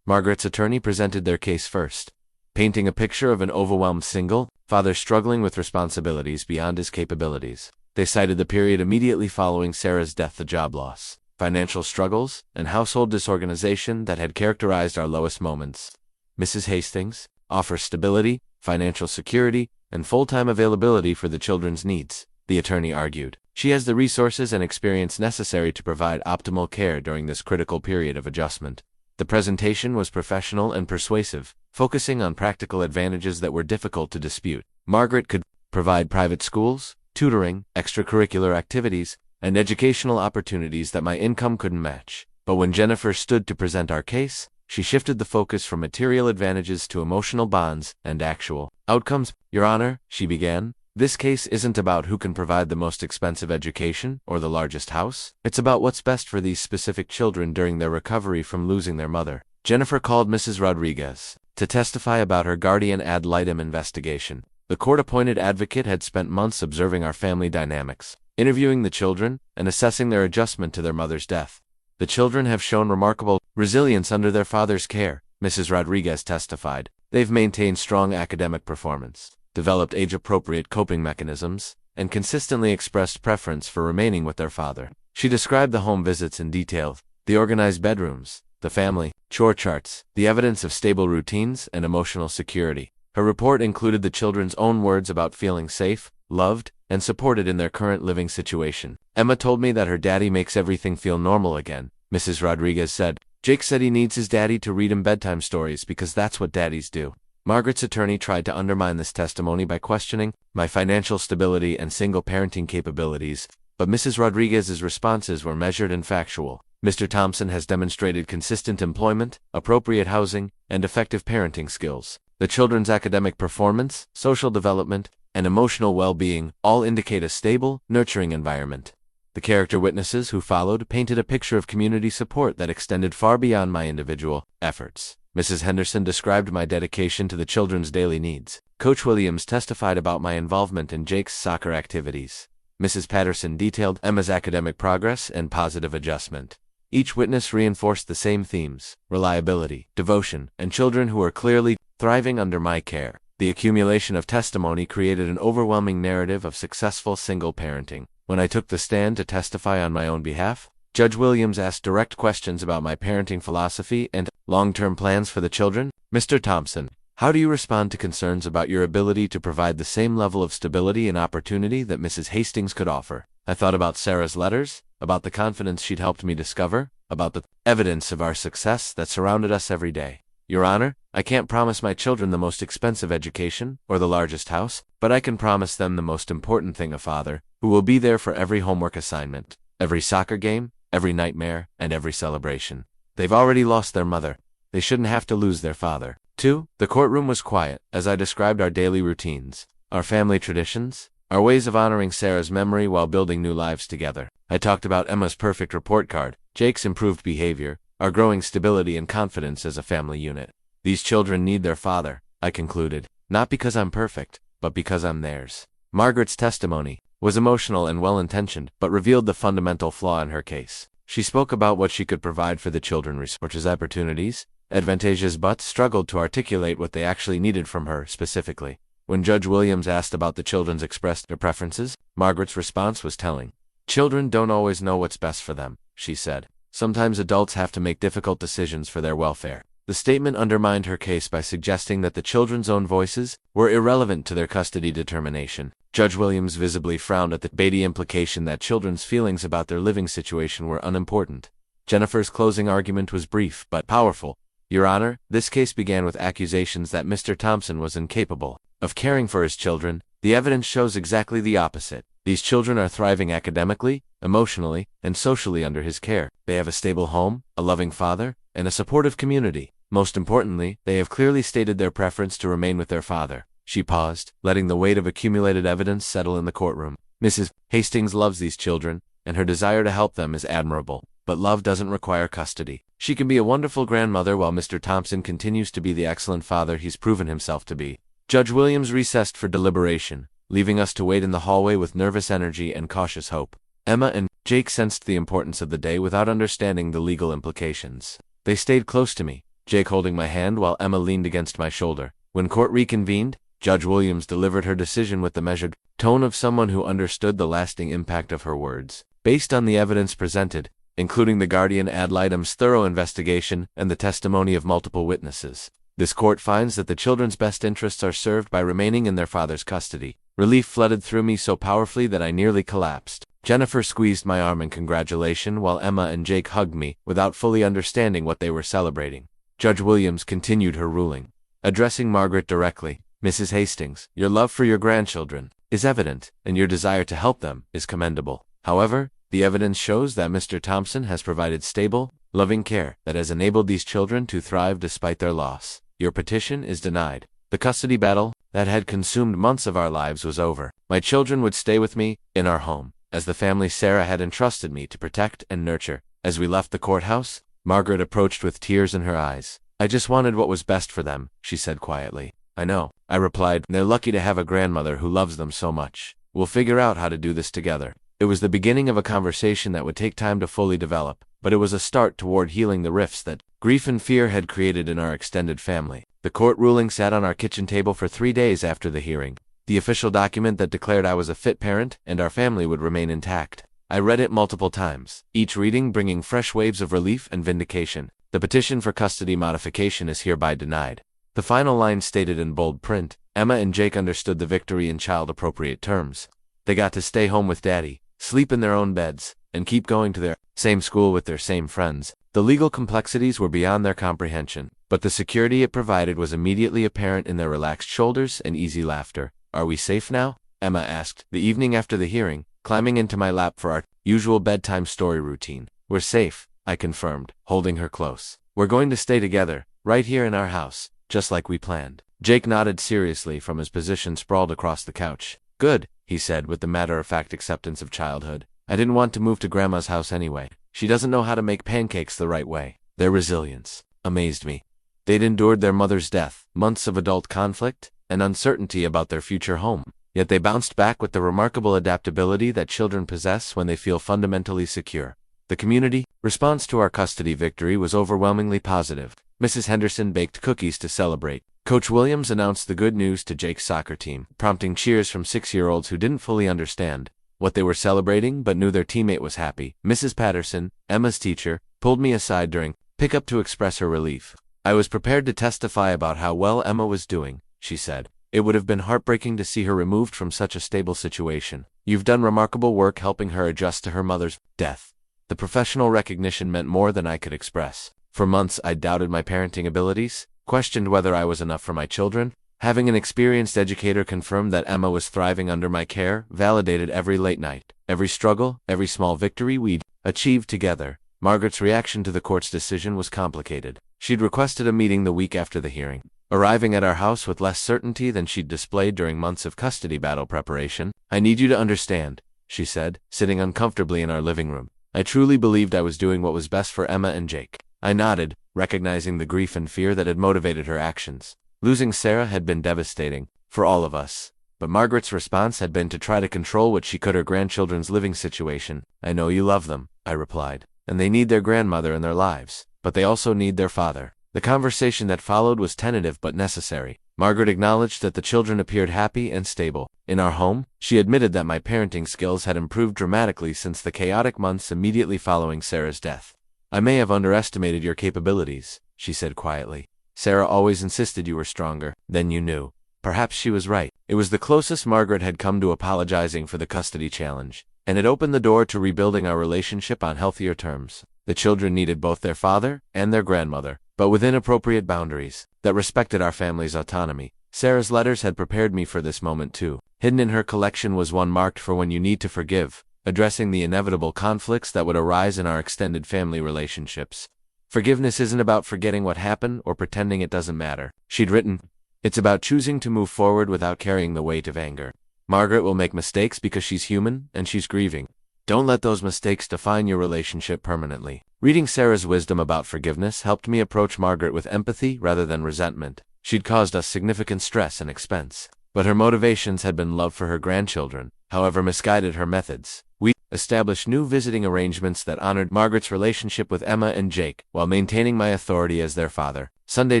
Margaret's attorney presented their case first, painting a picture of an overwhelmed single father struggling with responsibilities beyond his capabilities. They cited the period immediately following Sarah's death, the job loss, financial struggles, and household disorganization that had characterized our lowest moments. Mrs. Hastings offers stability, financial security, and full-time availability for the children's needs, the attorney argued. She has the resources and experience necessary to provide optimal care during this critical period of adjustment. The presentation was professional and persuasive, focusing on practical advantages that were difficult to dispute. Margaret could provide private schools, tutoring, extracurricular activities, and educational opportunities that my income couldn't match. But when Jennifer stood to present our case, she shifted the focus from material advantages to emotional bonds and actual outcomes. Your Honor, she began, this case isn't about who can provide the most expensive education or the largest house. It's about what's best for these specific children during their recovery from losing their mother. Jennifer called Mrs. Rodriguez to testify about her guardian ad litem investigation. The court-appointed advocate had spent months observing our family dynamics, interviewing the children, and assessing their adjustment to their mother's death. The children have shown remarkable resilience under their father's care, Mrs. Rodriguez testified. They've maintained strong academic performance, developed age-appropriate coping mechanisms, and consistently expressed preference for remaining with their father. She described the home visits in detail, the organized bedrooms, the family chore charts, the evidence of stable routines and emotional security. Her report included the children's own words about feeling safe, loved, and supported in their current living situation. Emma told me that her daddy makes everything feel normal again, Mrs. Rodriguez said. Jake said he needs his daddy to read him bedtime stories because that's what daddies do. Margaret's attorney tried to undermine this testimony by questioning my financial stability and single parenting capabilities, but Mrs. Rodriguez's responses were measured and factual. Mr. Thompson has demonstrated consistent employment, appropriate housing, and effective parenting skills. The children's academic performance, social development, and emotional well-being all indicate a stable, nurturing environment. The character witnesses who followed painted a picture of community support that extended far beyond my individual efforts. Mrs. Henderson described my dedication to the children's daily needs. Coach Williams testified about my involvement in Jake's soccer activities. Mrs. Patterson detailed Emma's academic progress and positive adjustment. Each witness reinforced the same themes: reliability, devotion, and children who are clearly thriving under my care. The accumulation of testimony created an overwhelming narrative of successful single parenting. When I took the stand to testify on my own behalf, Judge Williams asked direct questions about my parenting philosophy and long-term plans for the children. Mr. Thompson, how do you respond to concerns about your ability to provide the same level of stability and opportunity that Mrs. Hastings could offer? I thought about Sarah's letters, about the confidence she'd helped me discover, about the evidence of our success that surrounded us every day. Your Honor, I can't promise my children the most expensive education or the largest house, but I can promise them the most important thing: a father who will be there for every homework assignment, every soccer game, every nightmare, and every celebration. They've already lost their mother. They shouldn't have to lose their father. 2. The courtroom was quiet as I described our daily routines, our family traditions, our ways of honoring Sarah's memory while building new lives together. I talked about Emma's perfect report card, Jake's improved behavior, our growing stability and confidence as a family unit. These children need their father, I concluded. Not because I'm perfect, but because I'm theirs. Margaret's testimony was emotional and well-intentioned, but revealed the fundamental flaw in her case. She spoke about what she could provide for the children, resources, opportunities, advantageous, but struggled to articulate what they actually needed from her specifically. When Judge Williams asked about the children's expressed preferences, Margaret's response was telling. Children don't always know what's best for them, she said. Sometimes adults have to make difficult decisions for their welfare. The statement undermined her case by suggesting that the children's own voices were irrelevant to their custody determination. Judge Williams visibly frowned at the baity implication that children's feelings about their living situation were unimportant. Jennifer's closing argument was brief but powerful. Your Honor, this case began with accusations that Mr. Thompson was incapable of caring for his children. The evidence shows exactly the opposite. These children are thriving academically, emotionally, and socially under his care. They have a stable home, a loving father, and a supportive community. Most importantly, they have clearly stated their preference to remain with their father. She paused, letting the weight of accumulated evidence settle in the courtroom. Mrs. Hastings loves these children, and her desire to help them is admirable. But love doesn't require custody. She can be a wonderful grandmother while Mr. Thompson continues to be the excellent father he's proven himself to be. Judge Williams recessed for deliberation, leaving us to wait in the hallway with nervous energy and cautious hope. Emma and Jake sensed the importance of the day without understanding the legal implications. They stayed close to me, Jake holding my hand while Emma leaned against my shoulder. When court reconvened, Judge Williams delivered her decision with the measured tone of someone who understood the lasting impact of her words. Based on the evidence presented, including the guardian ad litem's thorough investigation and the testimony of multiple witnesses, this court finds that the children's best interests are served by remaining in their father's custody. Relief flooded through me so powerfully that I nearly collapsed. Jennifer squeezed my arm in congratulation while Emma and Jake hugged me without fully understanding what they were celebrating. Judge Williams continued her ruling, addressing Margaret directly. Mrs. Hastings, your love for your grandchildren is evident, and your desire to help them is commendable. However, the evidence shows that Mr. Thompson has provided stable, loving care that has enabled these children to thrive despite their loss. Your petition is denied. The custody battle that had consumed months of our lives was over. My children would stay with me in our home, as the family Sarah had entrusted me to protect and nurture. As we left the courthouse, Margaret approached with tears in her eyes. I just wanted what was best for them, she said quietly. I know, I replied. They're lucky to have a grandmother who loves them so much. We'll figure out how to do this together. It was the beginning of a conversation that would take time to fully develop, but it was a start toward healing the rifts that grief and fear had created in our extended family. The court ruling sat on our kitchen table for 3 days after the hearing, the official document that declared I was a fit parent and our family would remain intact. I read it multiple times, each reading bringing fresh waves of relief and vindication. The petition for custody modification is hereby denied. The final line stated in bold print. Emma and Jake understood the victory in child-appropriate terms. They got to stay home with Daddy, sleep in their own beds, and keep going to their same school with their same friends. The legal complexities were beyond their comprehension, but the security it provided was immediately apparent in their relaxed shoulders and easy laughter. Are we safe now? Emma asked, the evening after the hearing, climbing into my lap for our usual bedtime story routine. We're safe, I confirmed, holding her close. We're going to stay together, right here in our house, just like we planned. Jake nodded seriously from his position sprawled across the couch. Good, he said with the matter-of-fact acceptance of childhood. I didn't want to move to Grandma's house anyway. She doesn't know how to make pancakes the right way. Their resilience amazed me. They'd endured their mother's death, months of adult conflict, and uncertainty about their future home. Yet they bounced back with the remarkable adaptability that children possess when they feel fundamentally secure. The community response to our custody victory was overwhelmingly positive. Mrs. Henderson baked cookies to celebrate. Coach Williams announced the good news to Jake's soccer team, prompting cheers from 6-year-olds who didn't fully understand what they were celebrating but knew their teammate was happy. Mrs. Patterson, Emma's teacher, pulled me aside during pickup to express her relief. I was prepared to testify about how well Emma was doing, she said. It would have been heartbreaking to see her removed from such a stable situation. You've done remarkable work helping her adjust to her mother's death. The professional recognition meant more than I could express. For months I'd doubted my parenting abilities, questioned whether I was enough for my children. Having an experienced educator confirm that Emma was thriving under my care validated every late night, every struggle, every small victory we'd achieved together. Margaret's reaction to the court's decision was complicated. She'd requested a meeting the week after the hearing, arriving at our house with less certainty than she'd displayed during months of custody battle preparation. I need you to understand, she said, sitting uncomfortably in our living room. I truly believed I was doing what was best for Emma and Jake. I nodded, recognizing the grief and fear that had motivated her actions. Losing Sarah had been devastating, for all of us. But Margaret's response had been to try to control what she could her grandchildren's living situation. "I know you love them," I replied, "and they need their grandmother in their lives, but they also need their father." The conversation that followed was tentative but necessary. Margaret acknowledged that the children appeared happy and stable. In our home, she admitted that my parenting skills had improved dramatically since the chaotic months immediately following Sarah's death. "I may have underestimated your capabilities," she said quietly. "Sarah always insisted you were stronger than you knew." Perhaps she was right. It was the closest Margaret had come to apologizing for the custody challenge, and it opened the door to rebuilding our relationship on healthier terms. The children needed both their father and their grandmother, but within appropriate boundaries that respected our family's autonomy. Sarah's letters had prepared me for this moment too. Hidden in her collection was one marked for when you need to forgive, addressing the inevitable conflicts that would arise in our extended family relationships. "Forgiveness isn't about forgetting what happened or pretending it doesn't matter," she'd written. "It's about choosing to move forward without carrying the weight of anger. Margaret will make mistakes because she's human and she's grieving. Don't let those mistakes define your relationship permanently." Reading Sarah's wisdom about forgiveness helped me approach Margaret with empathy rather than resentment. She'd caused us significant stress and expense, but her motivations had been love for her grandchildren, however misguided her methods. We established new visiting arrangements that honored Margaret's relationship with Emma and Jake, while maintaining my authority as their father. Sunday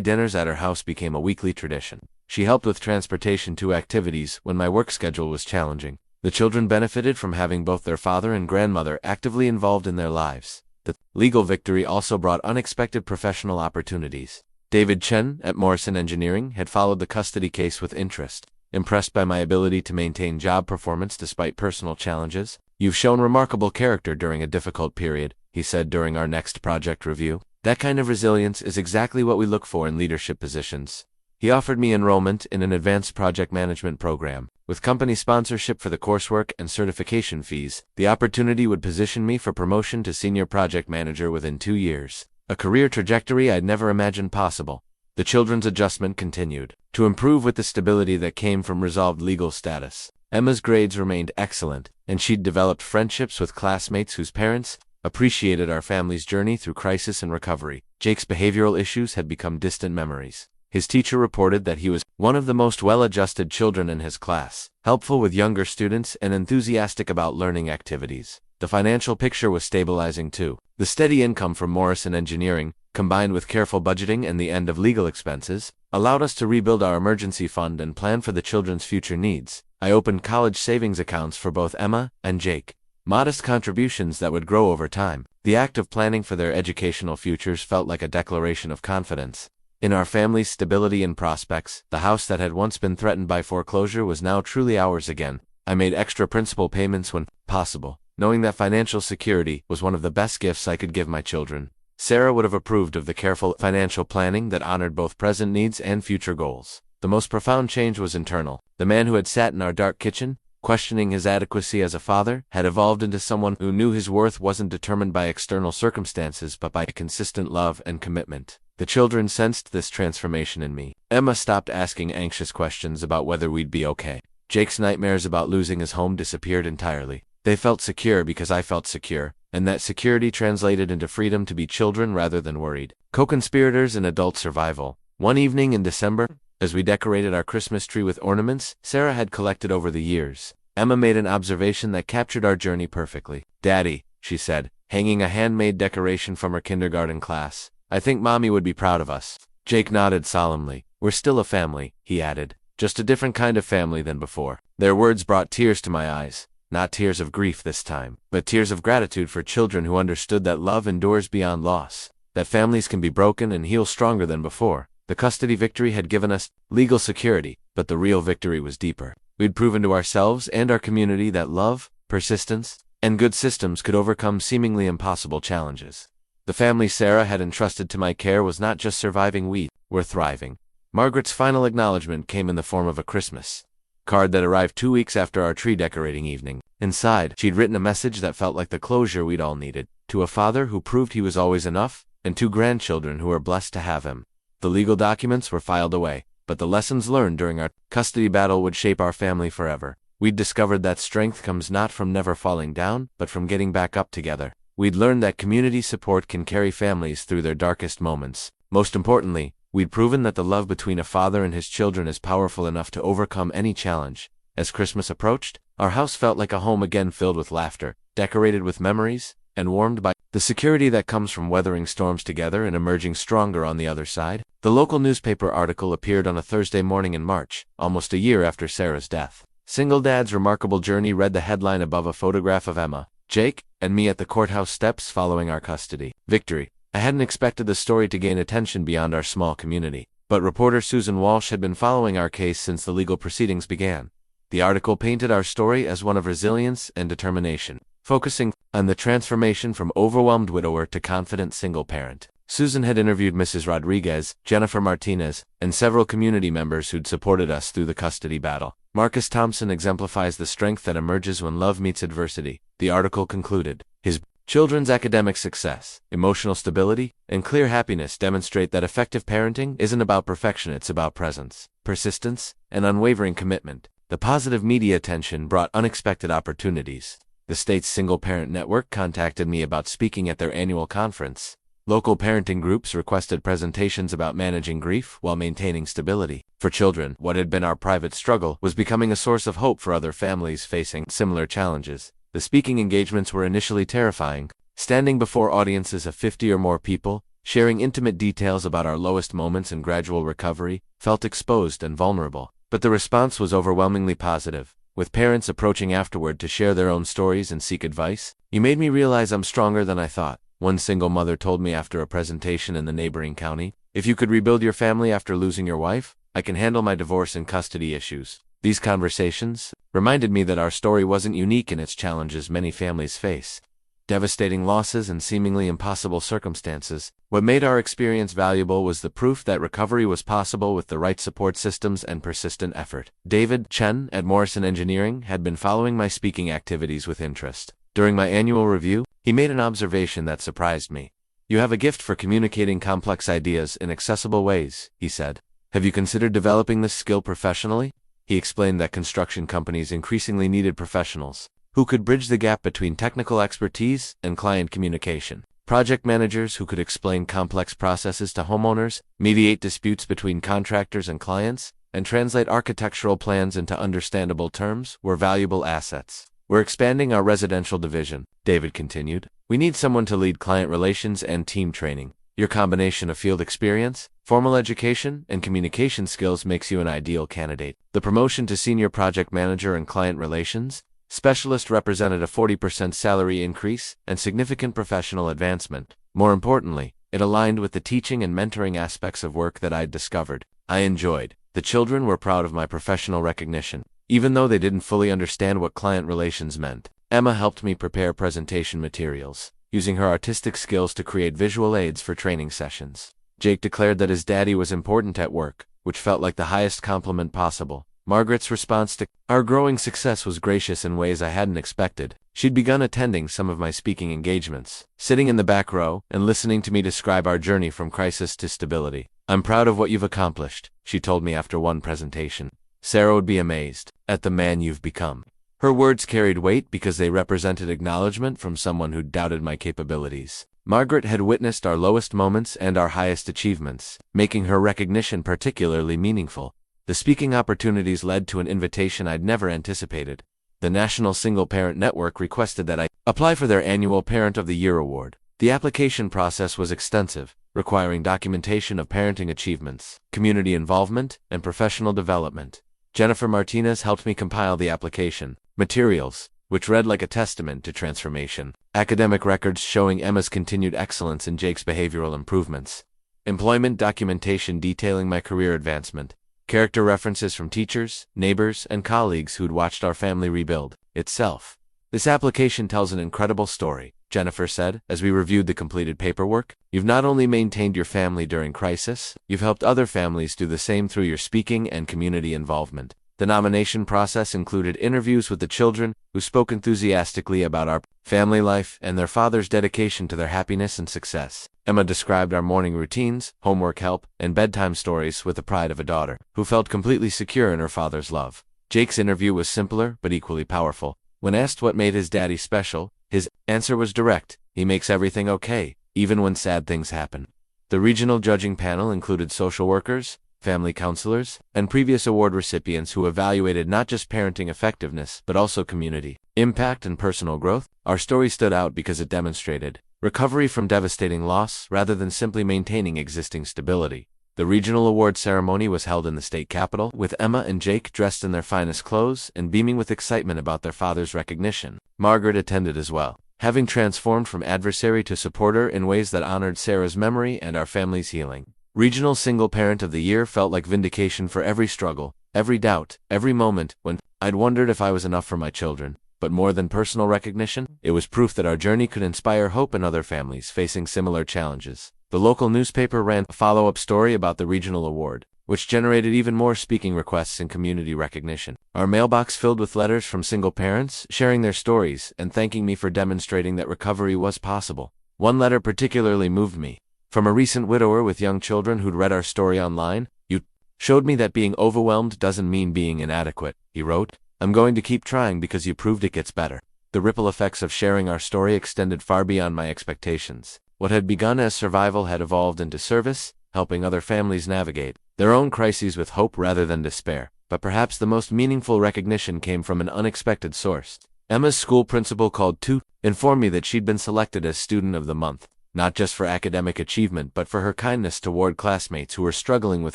dinners at her house became a weekly tradition. She helped with transportation to activities when my work schedule was challenging. The children benefited from having both their father and grandmother actively involved in their lives. The legal victory also brought unexpected professional opportunities. David Chen at Morrison Engineering had followed the custody case with interest. Impressed by my ability to maintain job performance despite personal challenges, "You've shown remarkable character during a difficult period," he said during our next project review. "That kind of resilience is exactly what we look for in leadership positions." He offered me enrollment in an advanced project management program. With company sponsorship for the coursework and certification fees, the opportunity would position me for promotion to senior project manager within 2 years. A career trajectory I'd never imagined possible. The children's adjustment continued to improve with the stability that came from resolved legal status. Emma's grades remained excellent, and she'd developed friendships with classmates whose parents appreciated our family's journey through crisis and recovery. Jake's behavioral issues had become distant memories. His teacher reported that he was one of the most well-adjusted children in his class, helpful with younger students and enthusiastic about learning activities. The financial picture was stabilizing too. The steady income from Morrison Engineering, combined with careful budgeting and the end of legal expenses, allowed us to rebuild our emergency fund and plan for the children's future needs. I opened college savings accounts for both Emma and Jake. Modest contributions that would grow over time. The act of planning for their educational futures felt like a declaration of confidence in our family's stability and prospects. The house that had once been threatened by foreclosure was now truly ours again. I made extra principal payments when possible, knowing that financial security was one of the best gifts I could give my children. Sarah would have approved of the careful financial planning that honored both present needs and future goals. The most profound change was internal. The man who had sat in our dark kitchen, questioning his adequacy as a father, had evolved into someone who knew his worth wasn't determined by external circumstances but by consistent love and commitment. The children sensed this transformation in me. Emma stopped asking anxious questions about whether we'd be okay. Jake's nightmares about losing his home disappeared entirely. They felt secure because I felt secure, and that security translated into freedom to be children rather than worried. Co-conspirators in adult survival. One evening in December, as we decorated our Christmas tree with ornaments Sarah had collected over the years, Emma made an observation that captured our journey perfectly. "Daddy," she said, hanging a handmade decoration from her kindergarten class, "I think Mommy would be proud of us." Jake nodded solemnly. "We're still a family," he added, "just a different kind of family than before." Their words brought tears to my eyes. Not tears of grief this time, but tears of gratitude for children who understood that love endures beyond loss, that families can be broken and heal stronger than before. The custody victory had given us legal security, but the real victory was deeper. We'd proven to ourselves and our community that love, persistence, and good systems could overcome seemingly impossible challenges. The family Sarah had entrusted to my care was not just surviving, we were thriving. Margaret's final acknowledgement came in the form of a Christmas card that arrived 2 weeks after our tree decorating evening. Inside, she'd written a message that felt like the closure we'd all needed. To a father who proved he was always enough, and 2 grandchildren who were blessed to have him. The legal documents were filed away, but the lessons learned during our custody battle would shape our family forever. We'd discovered that strength comes not from never falling down, but from getting back up together. We'd learned that community support can carry families through their darkest moments. Most importantly, We'd proven that the love between a father and his children is powerful enough to overcome any challenge. As Christmas approached, our house felt like a home again, filled with laughter, decorated with memories, and warmed by the security that comes from weathering storms together and emerging stronger on the other side. The local newspaper article appeared on a Thursday morning in March, almost a year after Sarah's death. "Single Dad's Remarkable Journey" read the headline above a photograph of Emma, Jake, and me at the courthouse steps following our custody victory. I hadn't expected the story to gain attention beyond our small community, but reporter Susan Walsh had been following our case since the legal proceedings began. The article painted our story as one of resilience and determination, focusing on the transformation from overwhelmed widower to confident single parent. Susan had interviewed Mrs. Rodriguez, Jennifer Martinez, and several community members who'd supported us through the custody battle. Marcus Thompson exemplifies the strength that emerges when love meets adversity, the article concluded. His children's academic success, emotional stability, and clear happiness demonstrate that effective parenting isn't about perfection, it's about presence, persistence, and unwavering commitment. The positive media attention brought unexpected opportunities. The state's single-parent network contacted me about speaking at their annual conference. Local parenting groups requested presentations about managing grief while maintaining stability. For children, what had been our private struggle was becoming a source of hope for other families facing similar challenges. The speaking engagements were initially terrifying, standing before audiences of 50 or more people, sharing intimate details about our lowest moments and gradual recovery, felt exposed and vulnerable. But the response was overwhelmingly positive, with parents approaching afterward to share their own stories and seek advice. "You made me realize I'm stronger than I thought," one single mother told me after a presentation in the neighboring county. "If you could rebuild your family after losing your wife, I can handle my divorce and custody issues." These conversations reminded me that our story wasn't unique in its challenges many families face. Devastating losses and seemingly impossible circumstances. What made our experience valuable was the proof that recovery was possible with the right support systems and persistent effort. David Chen at Morrison Engineering had been following my speaking activities with interest. During my annual review, he made an observation that surprised me. "You have a gift for communicating complex ideas in accessible ways," he said. "Have you considered developing this skill professionally?" He explained that construction companies increasingly needed professionals who could bridge the gap between technical expertise and client communication. Project managers who could explain complex processes to homeowners, mediate disputes between contractors and clients, and translate architectural plans into understandable terms were valuable assets. "We're expanding our residential division," David continued. "We need someone to lead client relations and team training. Your combination of field experience, formal education, and communication skills makes you an ideal candidate." The promotion to senior project manager and client relations specialist represented a 40% salary increase and significant professional advancement. More importantly, it aligned with the teaching and mentoring aspects of work that I'd discovered I enjoyed. The children were proud of my professional recognition, even though they didn't fully understand what client relations meant. Emma helped me prepare presentation materials, using her artistic skills to create visual aids for training sessions. Jake declared that his daddy was important at work, which felt like the highest compliment possible. Margaret's response to our growing success was gracious in ways I hadn't expected. She'd begun attending some of my speaking engagements, sitting in the back row and listening to me describe our journey from crisis to stability. "I'm proud of what you've accomplished," she told me after one presentation. "Sarah would be amazed at the man you've become." Her words carried weight because they represented acknowledgement from someone who'd doubted my capabilities. Margaret had witnessed our lowest moments and our highest achievements, making her recognition particularly meaningful. The speaking opportunities led to an invitation I'd never anticipated. The National Single Parent Network requested that I apply for their annual Parent of the Year award. The application process was extensive, requiring documentation of parenting achievements, community involvement, and professional development. Jennifer Martinez helped me compile the application materials, which read like a testament to transformation. Academic records showing Emma's continued excellence and Jake's behavioral improvements. Employment documentation detailing my career advancement. Character references from teachers, neighbors, and colleagues who'd watched our family rebuild itself. "This application tells an incredible story," Jennifer said, as we reviewed the completed paperwork. "You've not only maintained your family during crisis, you've helped other families do the same through your speaking and community involvement." The nomination process included interviews with the children, who spoke enthusiastically about our family life and their father's dedication to their happiness and success. Emma described our morning routines, homework help, and bedtime stories with the pride of a daughter who felt completely secure in her father's love. Jake's interview was simpler but equally powerful. When asked what made his daddy special, his answer was direct: "He makes everything okay, even when sad things happen." The regional judging panel included social workers, family counselors, and previous award recipients who evaluated not just parenting effectiveness, but also community impact and personal growth. Our story stood out because it demonstrated recovery from devastating loss rather than simply maintaining existing stability. The regional award ceremony was held in the state capitol, with Emma and Jake dressed in their finest clothes and beaming with excitement about their father's recognition. Margaret attended as well, having transformed from adversary to supporter in ways that honored Sarah's memory and our family's healing. Regional Single Parent of the Year felt like vindication for every struggle, every doubt, every moment when I'd wondered if I was enough for my children. But more than personal recognition, it was proof that our journey could inspire hope in other families facing similar challenges. The local newspaper ran a follow-up story about the regional award, which generated even more speaking requests and community recognition. Our mailbox filled with letters from single parents sharing their stories and thanking me for demonstrating that recovery was possible. One letter particularly moved me. From a recent widower with young children who'd read our story online. "You showed me that being overwhelmed doesn't mean being inadequate," he wrote. "I'm going to keep trying because you proved it gets better." The ripple effects of sharing our story extended far beyond my expectations. What had begun as survival had evolved into service, helping other families navigate their own crises with hope rather than despair. But perhaps the most meaningful recognition came from an unexpected source. Emma's school principal called to inform me that she'd been selected as Student of the Month, not just for academic achievement but for her kindness toward classmates who were struggling with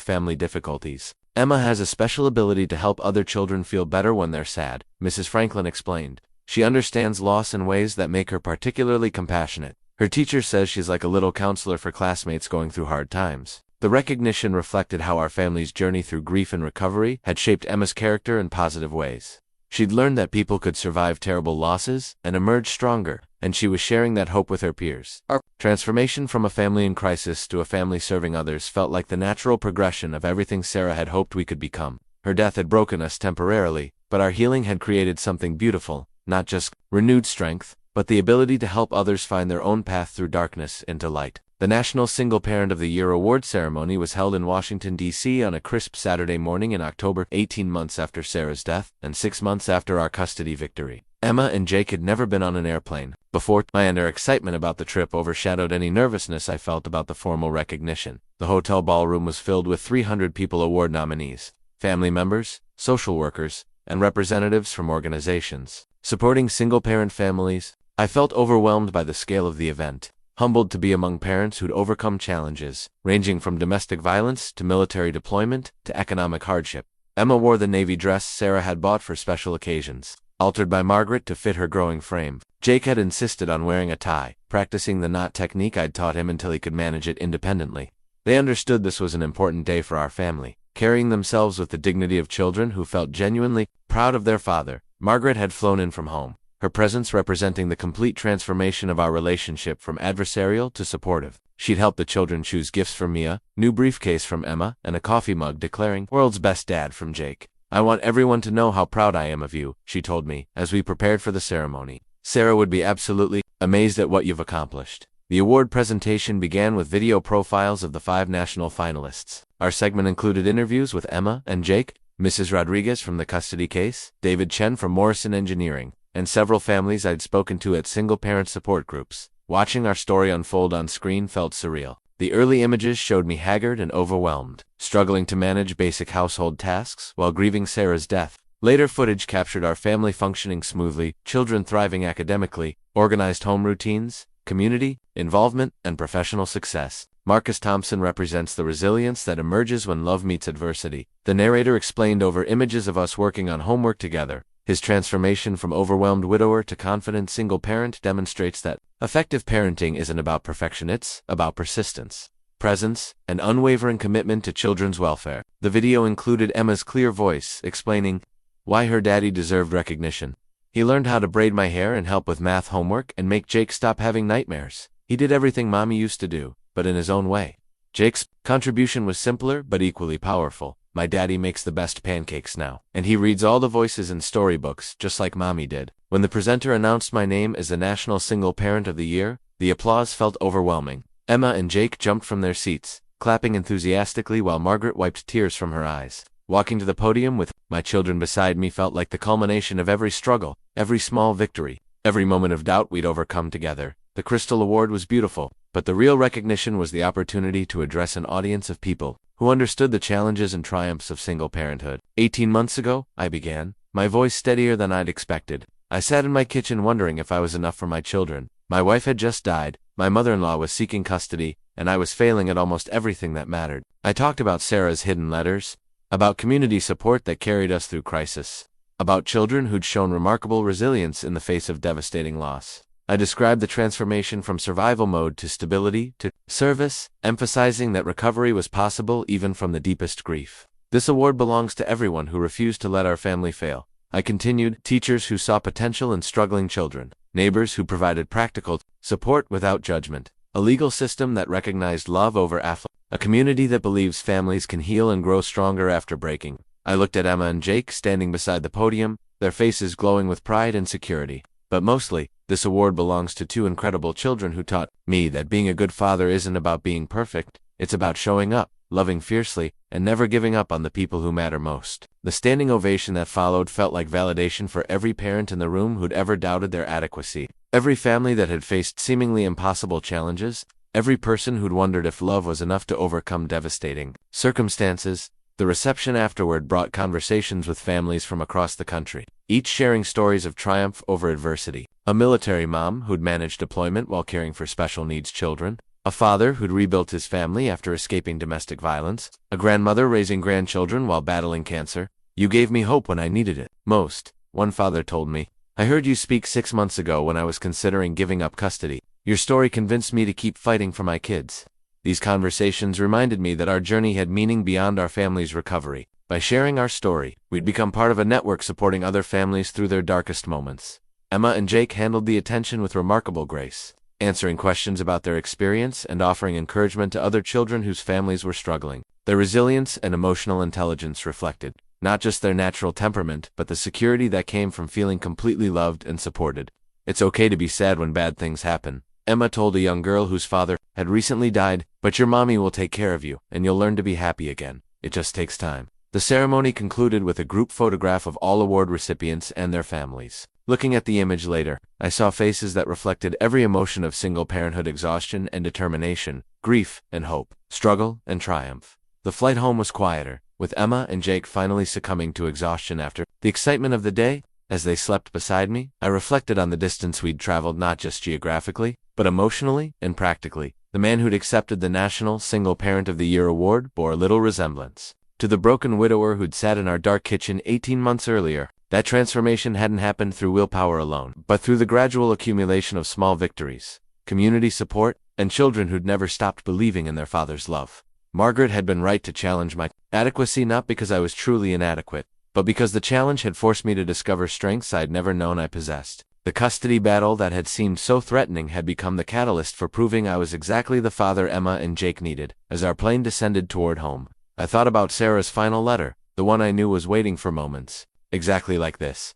family difficulties. "Emma has a special ability to help other children feel better when they're sad," Mrs. Franklin explained. "She understands loss in ways that make her particularly compassionate. Her teacher says she's like a little counselor for classmates going through hard times." The recognition reflected how our family's journey through grief and recovery had shaped Emma's character in positive ways. She'd learned that people could survive terrible losses and emerge stronger, and she was sharing that hope with her peers. Our transformation from a family in crisis to a family serving others felt like the natural progression of everything Sarah had hoped we could become. Her death had broken us temporarily, but our healing had created something beautiful, not just renewed strength, but the ability to help others find their own path through darkness into light. The National Single Parent of the Year award ceremony was held in Washington, D.C. on a crisp Saturday morning in October, 18 months after Sarah's death and 6 months after our custody victory. Emma and Jake had never been on an airplane before, and their excitement about the trip overshadowed any nervousness I felt about the formal recognition. The hotel ballroom was filled with 300 people award nominees, family members, social workers, and representatives from organizations supporting single-parent families. I felt overwhelmed by the scale of the event, humbled to be among parents who'd overcome challenges, ranging from domestic violence to military deployment to economic hardship. Emma wore the navy dress Sarah had bought for special occasions, altered by Margaret to fit her growing frame. Jake had insisted on wearing a tie, practicing the knot technique I'd taught him until he could manage it independently. They understood this was an important day for our family, carrying themselves with the dignity of children who felt genuinely proud of their father. Margaret had flown in from home, her presence representing the complete transformation of our relationship from adversarial to supportive. She'd helped the children choose gifts for Mia, new briefcase from Emma, and a coffee mug declaring, "World's best dad" from Jake. "I want everyone to know how proud I am of you," she told me, as we prepared for the ceremony. "Sarah would be absolutely amazed at what you've accomplished." The award presentation began with video profiles of the 5 national finalists. Our segment included interviews with Emma and Jake, Mrs. Rodriguez from the custody case, David Chen from Morrison Engineering, and several families I'd spoken to at single-parent support groups. Watching our story unfold on screen felt surreal. The early images showed me haggard and overwhelmed, struggling to manage basic household tasks while grieving Sarah's death. Later footage captured our family functioning smoothly, children thriving academically, organized home routines, community involvement, and professional success. Marcus Thompson represents the resilience that emerges when love meets adversity. The narrator explained over images of us working on homework together. His transformation from overwhelmed widower to confident single parent demonstrates that effective parenting isn't about perfection, it's about persistence, presence, and unwavering commitment to children's welfare. The video included Emma's clear voice explaining why her daddy deserved recognition. "He learned how to braid my hair and help with math homework and make Jake stop having nightmares. He did everything mommy used to do, but in his own way." Jake's contribution was simpler but equally powerful. "My daddy makes the best pancakes now, and he reads all the voices in storybooks just like mommy did." When the presenter announced my name as the National Single Parent of the Year, the applause felt overwhelming. Emma and Jake jumped from their seats, clapping enthusiastically while Margaret wiped tears from her eyes. Walking to the podium with my children beside me felt like the culmination of every struggle, every small victory, every moment of doubt we'd overcome together. The Crystal Award was beautiful, but But the real recognition was the opportunity to address an audience of people who understood the challenges and triumphs of single parenthood. 18 months ago, I began, my voice steadier than I'd expected. I sat in my kitchen wondering if I was enough for my children. My wife had just died, my mother-in-law was seeking custody, and I was failing at almost everything that mattered. I talked about Sarah's hidden letters, about community support that carried us through crisis, about children who'd shown remarkable resilience in the face of devastating loss. I described the transformation from survival mode to stability to service, emphasizing that recovery was possible even from the deepest grief. This award belongs to everyone who refused to let our family fail. I continued, teachers who saw potential in struggling children, neighbors who provided practical support without judgment, a legal system that recognized love over affluence, a community that believes families can heal and grow stronger after breaking. I looked at Emma and Jake standing beside the podium, their faces glowing with pride and security. But mostly, this award belongs to two incredible children who taught me that being a good father isn't about being perfect, it's about showing up, loving fiercely, and never giving up on the people who matter most. The standing ovation that followed felt like validation for every parent in the room who'd ever doubted their adequacy, every family that had faced seemingly impossible challenges, every person who'd wondered if love was enough to overcome devastating circumstances. The reception afterward brought conversations with families from across the country, each sharing stories of triumph over adversity. A military mom who'd managed deployment while caring for special needs children, a father who'd rebuilt his family after escaping domestic violence, a grandmother raising grandchildren while battling cancer. You gave me hope when I needed it most, one father told me. I heard you speak 6 months ago when I was considering giving up custody. Your story convinced me to keep fighting for my kids. These conversations reminded me that our journey had meaning beyond our family's recovery. By sharing our story, we'd become part of a network supporting other families through their darkest moments. Emma and Jake handled the attention with remarkable grace, answering questions about their experience and offering encouragement to other children whose families were struggling. Their resilience and emotional intelligence reflected not just their natural temperament, but the security that came from feeling completely loved and supported. It's okay to be sad when bad things happen, Emma told a young girl whose father had recently died, but your mommy will take care of you, and you'll learn to be happy again. It just takes time. The ceremony concluded with a group photograph of all award recipients and their families. Looking at the image later, I saw faces that reflected every emotion of single parenthood: exhaustion and determination, grief and hope, struggle and triumph. The flight home was quieter, with Emma and Jake finally succumbing to exhaustion after the excitement of the day. As they slept beside me, I reflected on the distance we'd traveled, not just geographically, but emotionally and practically. The man who'd accepted the National Single Parent of the Year award bore little resemblance to the broken widower who'd sat in our dark kitchen 18 months earlier. That transformation hadn't happened through willpower alone, but through the gradual accumulation of small victories, community support, and children who'd never stopped believing in their father's love. Margaret had been right to challenge my adequacy, not because I was truly inadequate, but because the challenge had forced me to discover strengths I'd never known I possessed. The custody battle that had seemed so threatening had become the catalyst for proving I was exactly the father Emma and Jake needed. As our plane descended toward home, I thought about Sarah's final letter, the one I knew was waiting for moments exactly like this.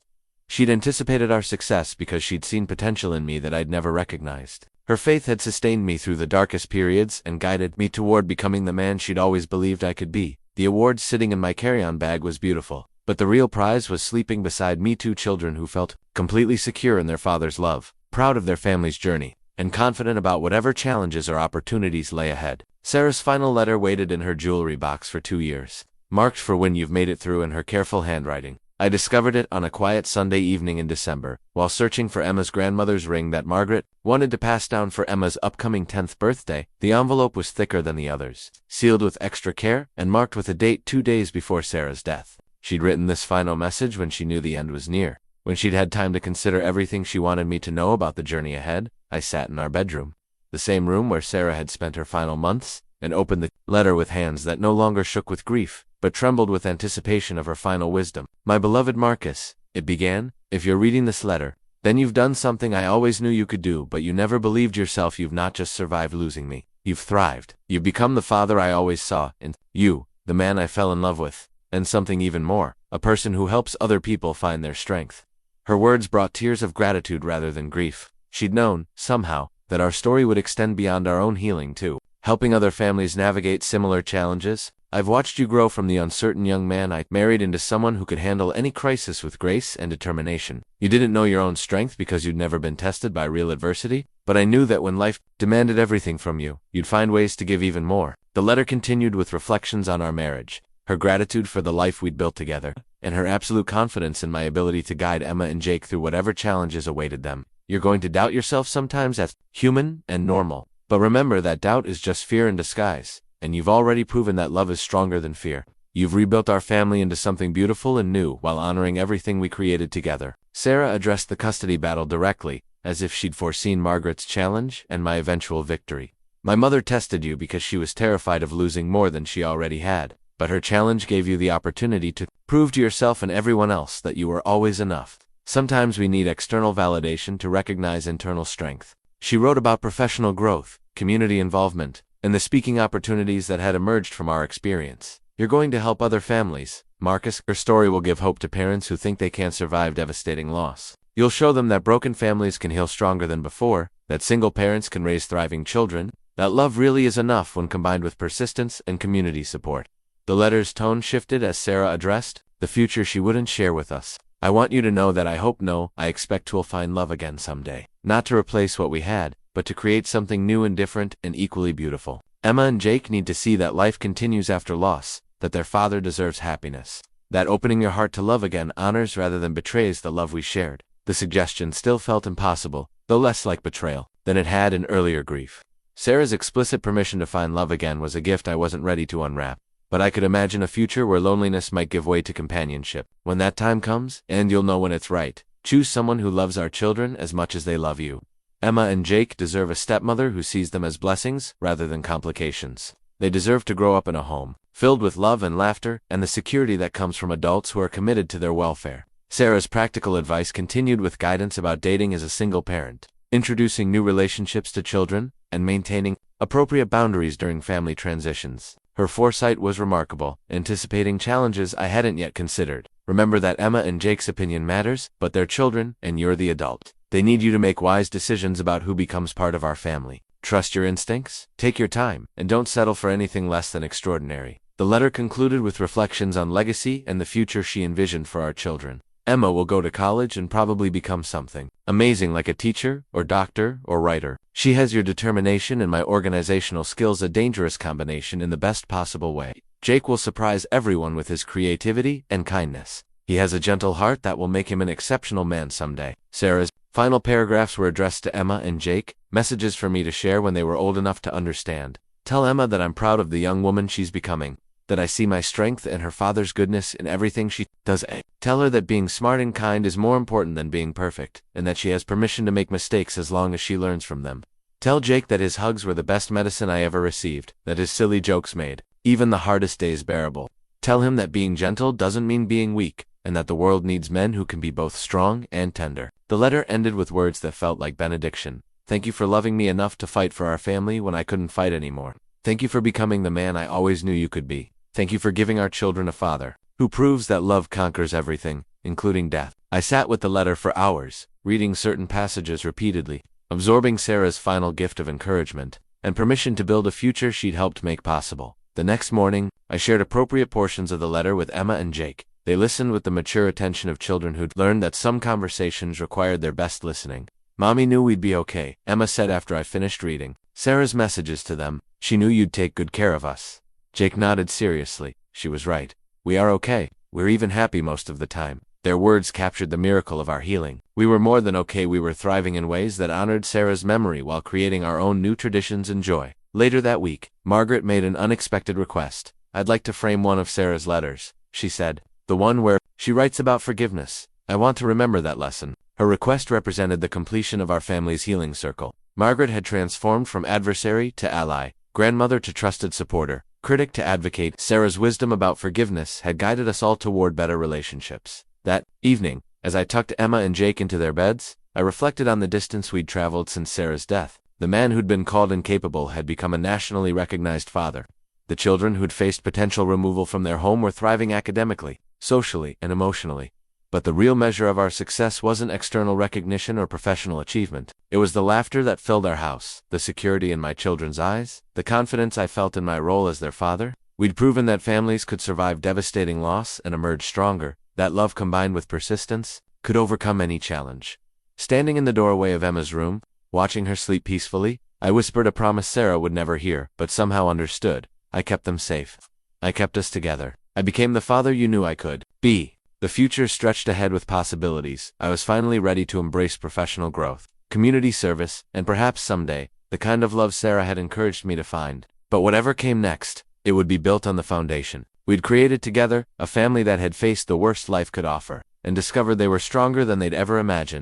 She'd anticipated our success because she'd seen potential in me that I'd never recognized. Her faith had sustained me through the darkest periods and guided me toward becoming the man she'd always believed I could be. The award sitting in my carry-on bag was beautiful, but the real prize was sleeping beside me, two children who felt completely secure in their father's love, proud of their family's journey, and confident about whatever challenges or opportunities lay ahead. Sarah's final letter waited in her jewelry box for 2 years, marked for when you've made it through, in her careful handwriting. I discovered it on a quiet Sunday evening in December, while searching for Emma's grandmother's ring that Margaret wanted to pass down for Emma's upcoming 10th birthday. The envelope was thicker than the others, sealed with extra care, and marked with a date 2 days before Sarah's death. She'd written this final message when she knew the end was near, when she'd had time to consider everything she wanted me to know about the journey ahead. I sat in our bedroom, the same room where Sarah had spent her final months, and opened the letter with hands that no longer shook with grief, but trembled with anticipation of her final wisdom. My beloved Marcus, it began, if you're reading this letter, then you've done something I always knew you could do, but you never believed yourself. You've not just survived losing me, you've thrived. You've become the father I always saw in you, the man I fell in love with, and something even more, a person who helps other people find their strength. Her words brought tears of gratitude rather than grief. She'd known, somehow, that our story would extend beyond our own healing too, helping other families navigate similar challenges. I've watched you grow from the uncertain young man I married into someone who could handle any crisis with grace and determination. You didn't know your own strength because you'd never been tested by real adversity, but I knew that when life demanded everything from you, you'd find ways to give even more. The letter continued with reflections on our marriage, her gratitude for the life we'd built together, and her absolute confidence in my ability to guide Emma and Jake through whatever challenges awaited them. You're going to doubt yourself sometimes. That's human and normal. But remember that doubt is just fear in disguise, and you've already proven that love is stronger than fear. You've rebuilt our family into something beautiful and new while honoring everything we created together. Sarah addressed the custody battle directly, as if she'd foreseen Margaret's challenge and my eventual victory. My mother tested you because she was terrified of losing more than she already had, but her challenge gave you the opportunity to prove to yourself and everyone else that you were always enough. Sometimes we need external validation to recognize internal strength. She wrote about professional growth, community involvement, and the speaking opportunities that had emerged from our experience. You're going to help other families, Marcus. Her story will give hope to parents who think they can't survive devastating loss. You'll show them that broken families can heal stronger than before, that single parents can raise thriving children, that love really is enough when combined with persistence and community support. The letter's tone shifted as Sarah addressed the future she wouldn't share with us. I want you to know that I expect we'll find love again someday. Not to replace what we had, but to create something new and different and equally beautiful. Emma and Jake need to see that life continues after loss, that their father deserves happiness, that opening your heart to love again honors rather than betrays the love we shared. The suggestion still felt impossible, though less like betrayal than it had in earlier grief. Sarah's explicit permission to find love again was a gift I wasn't ready to unwrap. But I could imagine a future where loneliness might give way to companionship. When that time comes, and you'll know when it's right, choose someone who loves our children as much as they love you. Emma and Jake deserve a stepmother who sees them as blessings rather than complications. They deserve to grow up in a home filled with love and laughter and the security that comes from adults who are committed to their welfare. Sarah's practical advice continued with guidance about dating as a single parent, introducing new relationships to children, and maintaining appropriate boundaries during family transitions. Her foresight was remarkable, anticipating challenges I hadn't yet considered. Remember that Emma and Jake's opinion matters, but they're children, and you're the adult. They need you to make wise decisions about who becomes part of our family. Trust your instincts, take your time, and don't settle for anything less than extraordinary. The letter concluded with reflections on legacy and the future she envisioned for our children. Emma will go to college and probably become something amazing like a teacher, or doctor, or writer. She has your determination and my organizational skills, a dangerous combination in the best possible way. Jake will surprise everyone with his creativity and kindness. He has a gentle heart that will make him an exceptional man someday. Sarah's final paragraphs were addressed to Emma and Jake, messages for me to share when they were old enough to understand. Tell Emma that I'm proud of the young woman she's becoming, that I see my strength and her father's goodness in everything she does. Tell her that being smart and kind is more important than being perfect, and that she has permission to make mistakes as long as she learns from them. Tell Jake that his hugs were the best medicine I ever received, that his silly jokes made even the hardest days bearable. Tell him that being gentle doesn't mean being weak, and that the world needs men who can be both strong and tender. The letter ended with words that felt like benediction. Thank you for loving me enough to fight for our family when I couldn't fight anymore. Thank you for becoming the man I always knew you could be. Thank you for giving our children a father who proves that love conquers everything, including death. I sat with the letter for hours, reading certain passages repeatedly, absorbing Sarah's final gift of encouragement and permission to build a future she'd helped make possible. The next morning, I shared appropriate portions of the letter with Emma and Jake. They listened with the mature attention of children who'd learned that some conversations required their best listening. Mommy knew we'd be okay, Emma said after I finished reading Sarah's messages to them. She knew you'd take good care of us. Jake nodded seriously. She was right. We are okay. We're even happy most of the time. Their words captured the miracle of our healing. We were more than okay. We were thriving in ways that honored Sarah's memory while creating our own new traditions and joy. Later that week, Margaret made an unexpected request. I'd like to frame one of Sarah's letters, she said. The one where she writes about forgiveness. I want to remember that lesson. Her request represented the completion of our family's healing circle. Margaret had transformed from adversary to ally, grandmother to trusted supporter, critic to advocate. Sarah's wisdom about forgiveness had guided us all toward better relationships. That evening, as I tucked Emma and Jake into their beds, I reflected on the distance we'd traveled since Sarah's death. The man who'd been called incapable had become a nationally recognized father. The children who'd faced potential removal from their home were thriving academically, socially, and emotionally. But the real measure of our success wasn't external recognition or professional achievement. It was the laughter that filled our house, the security in my children's eyes, the confidence I felt in my role as their father. We'd proven that families could survive devastating loss and emerge stronger, that love combined with persistence could overcome any challenge. Standing in the doorway of Emma's room, watching her sleep peacefully. I whispered a promise Sarah would never hear, but somehow understood. I kept them safe. I kept us together. I became the father you knew I could be. The future stretched ahead with possibilities. I was finally ready to embrace professional growth, community service, and perhaps someday, the kind of love Sarah had encouraged me to find. But whatever came next, it would be built on the foundation we'd created together, a family that had faced the worst life could offer, and discovered they were stronger than they'd ever imagined.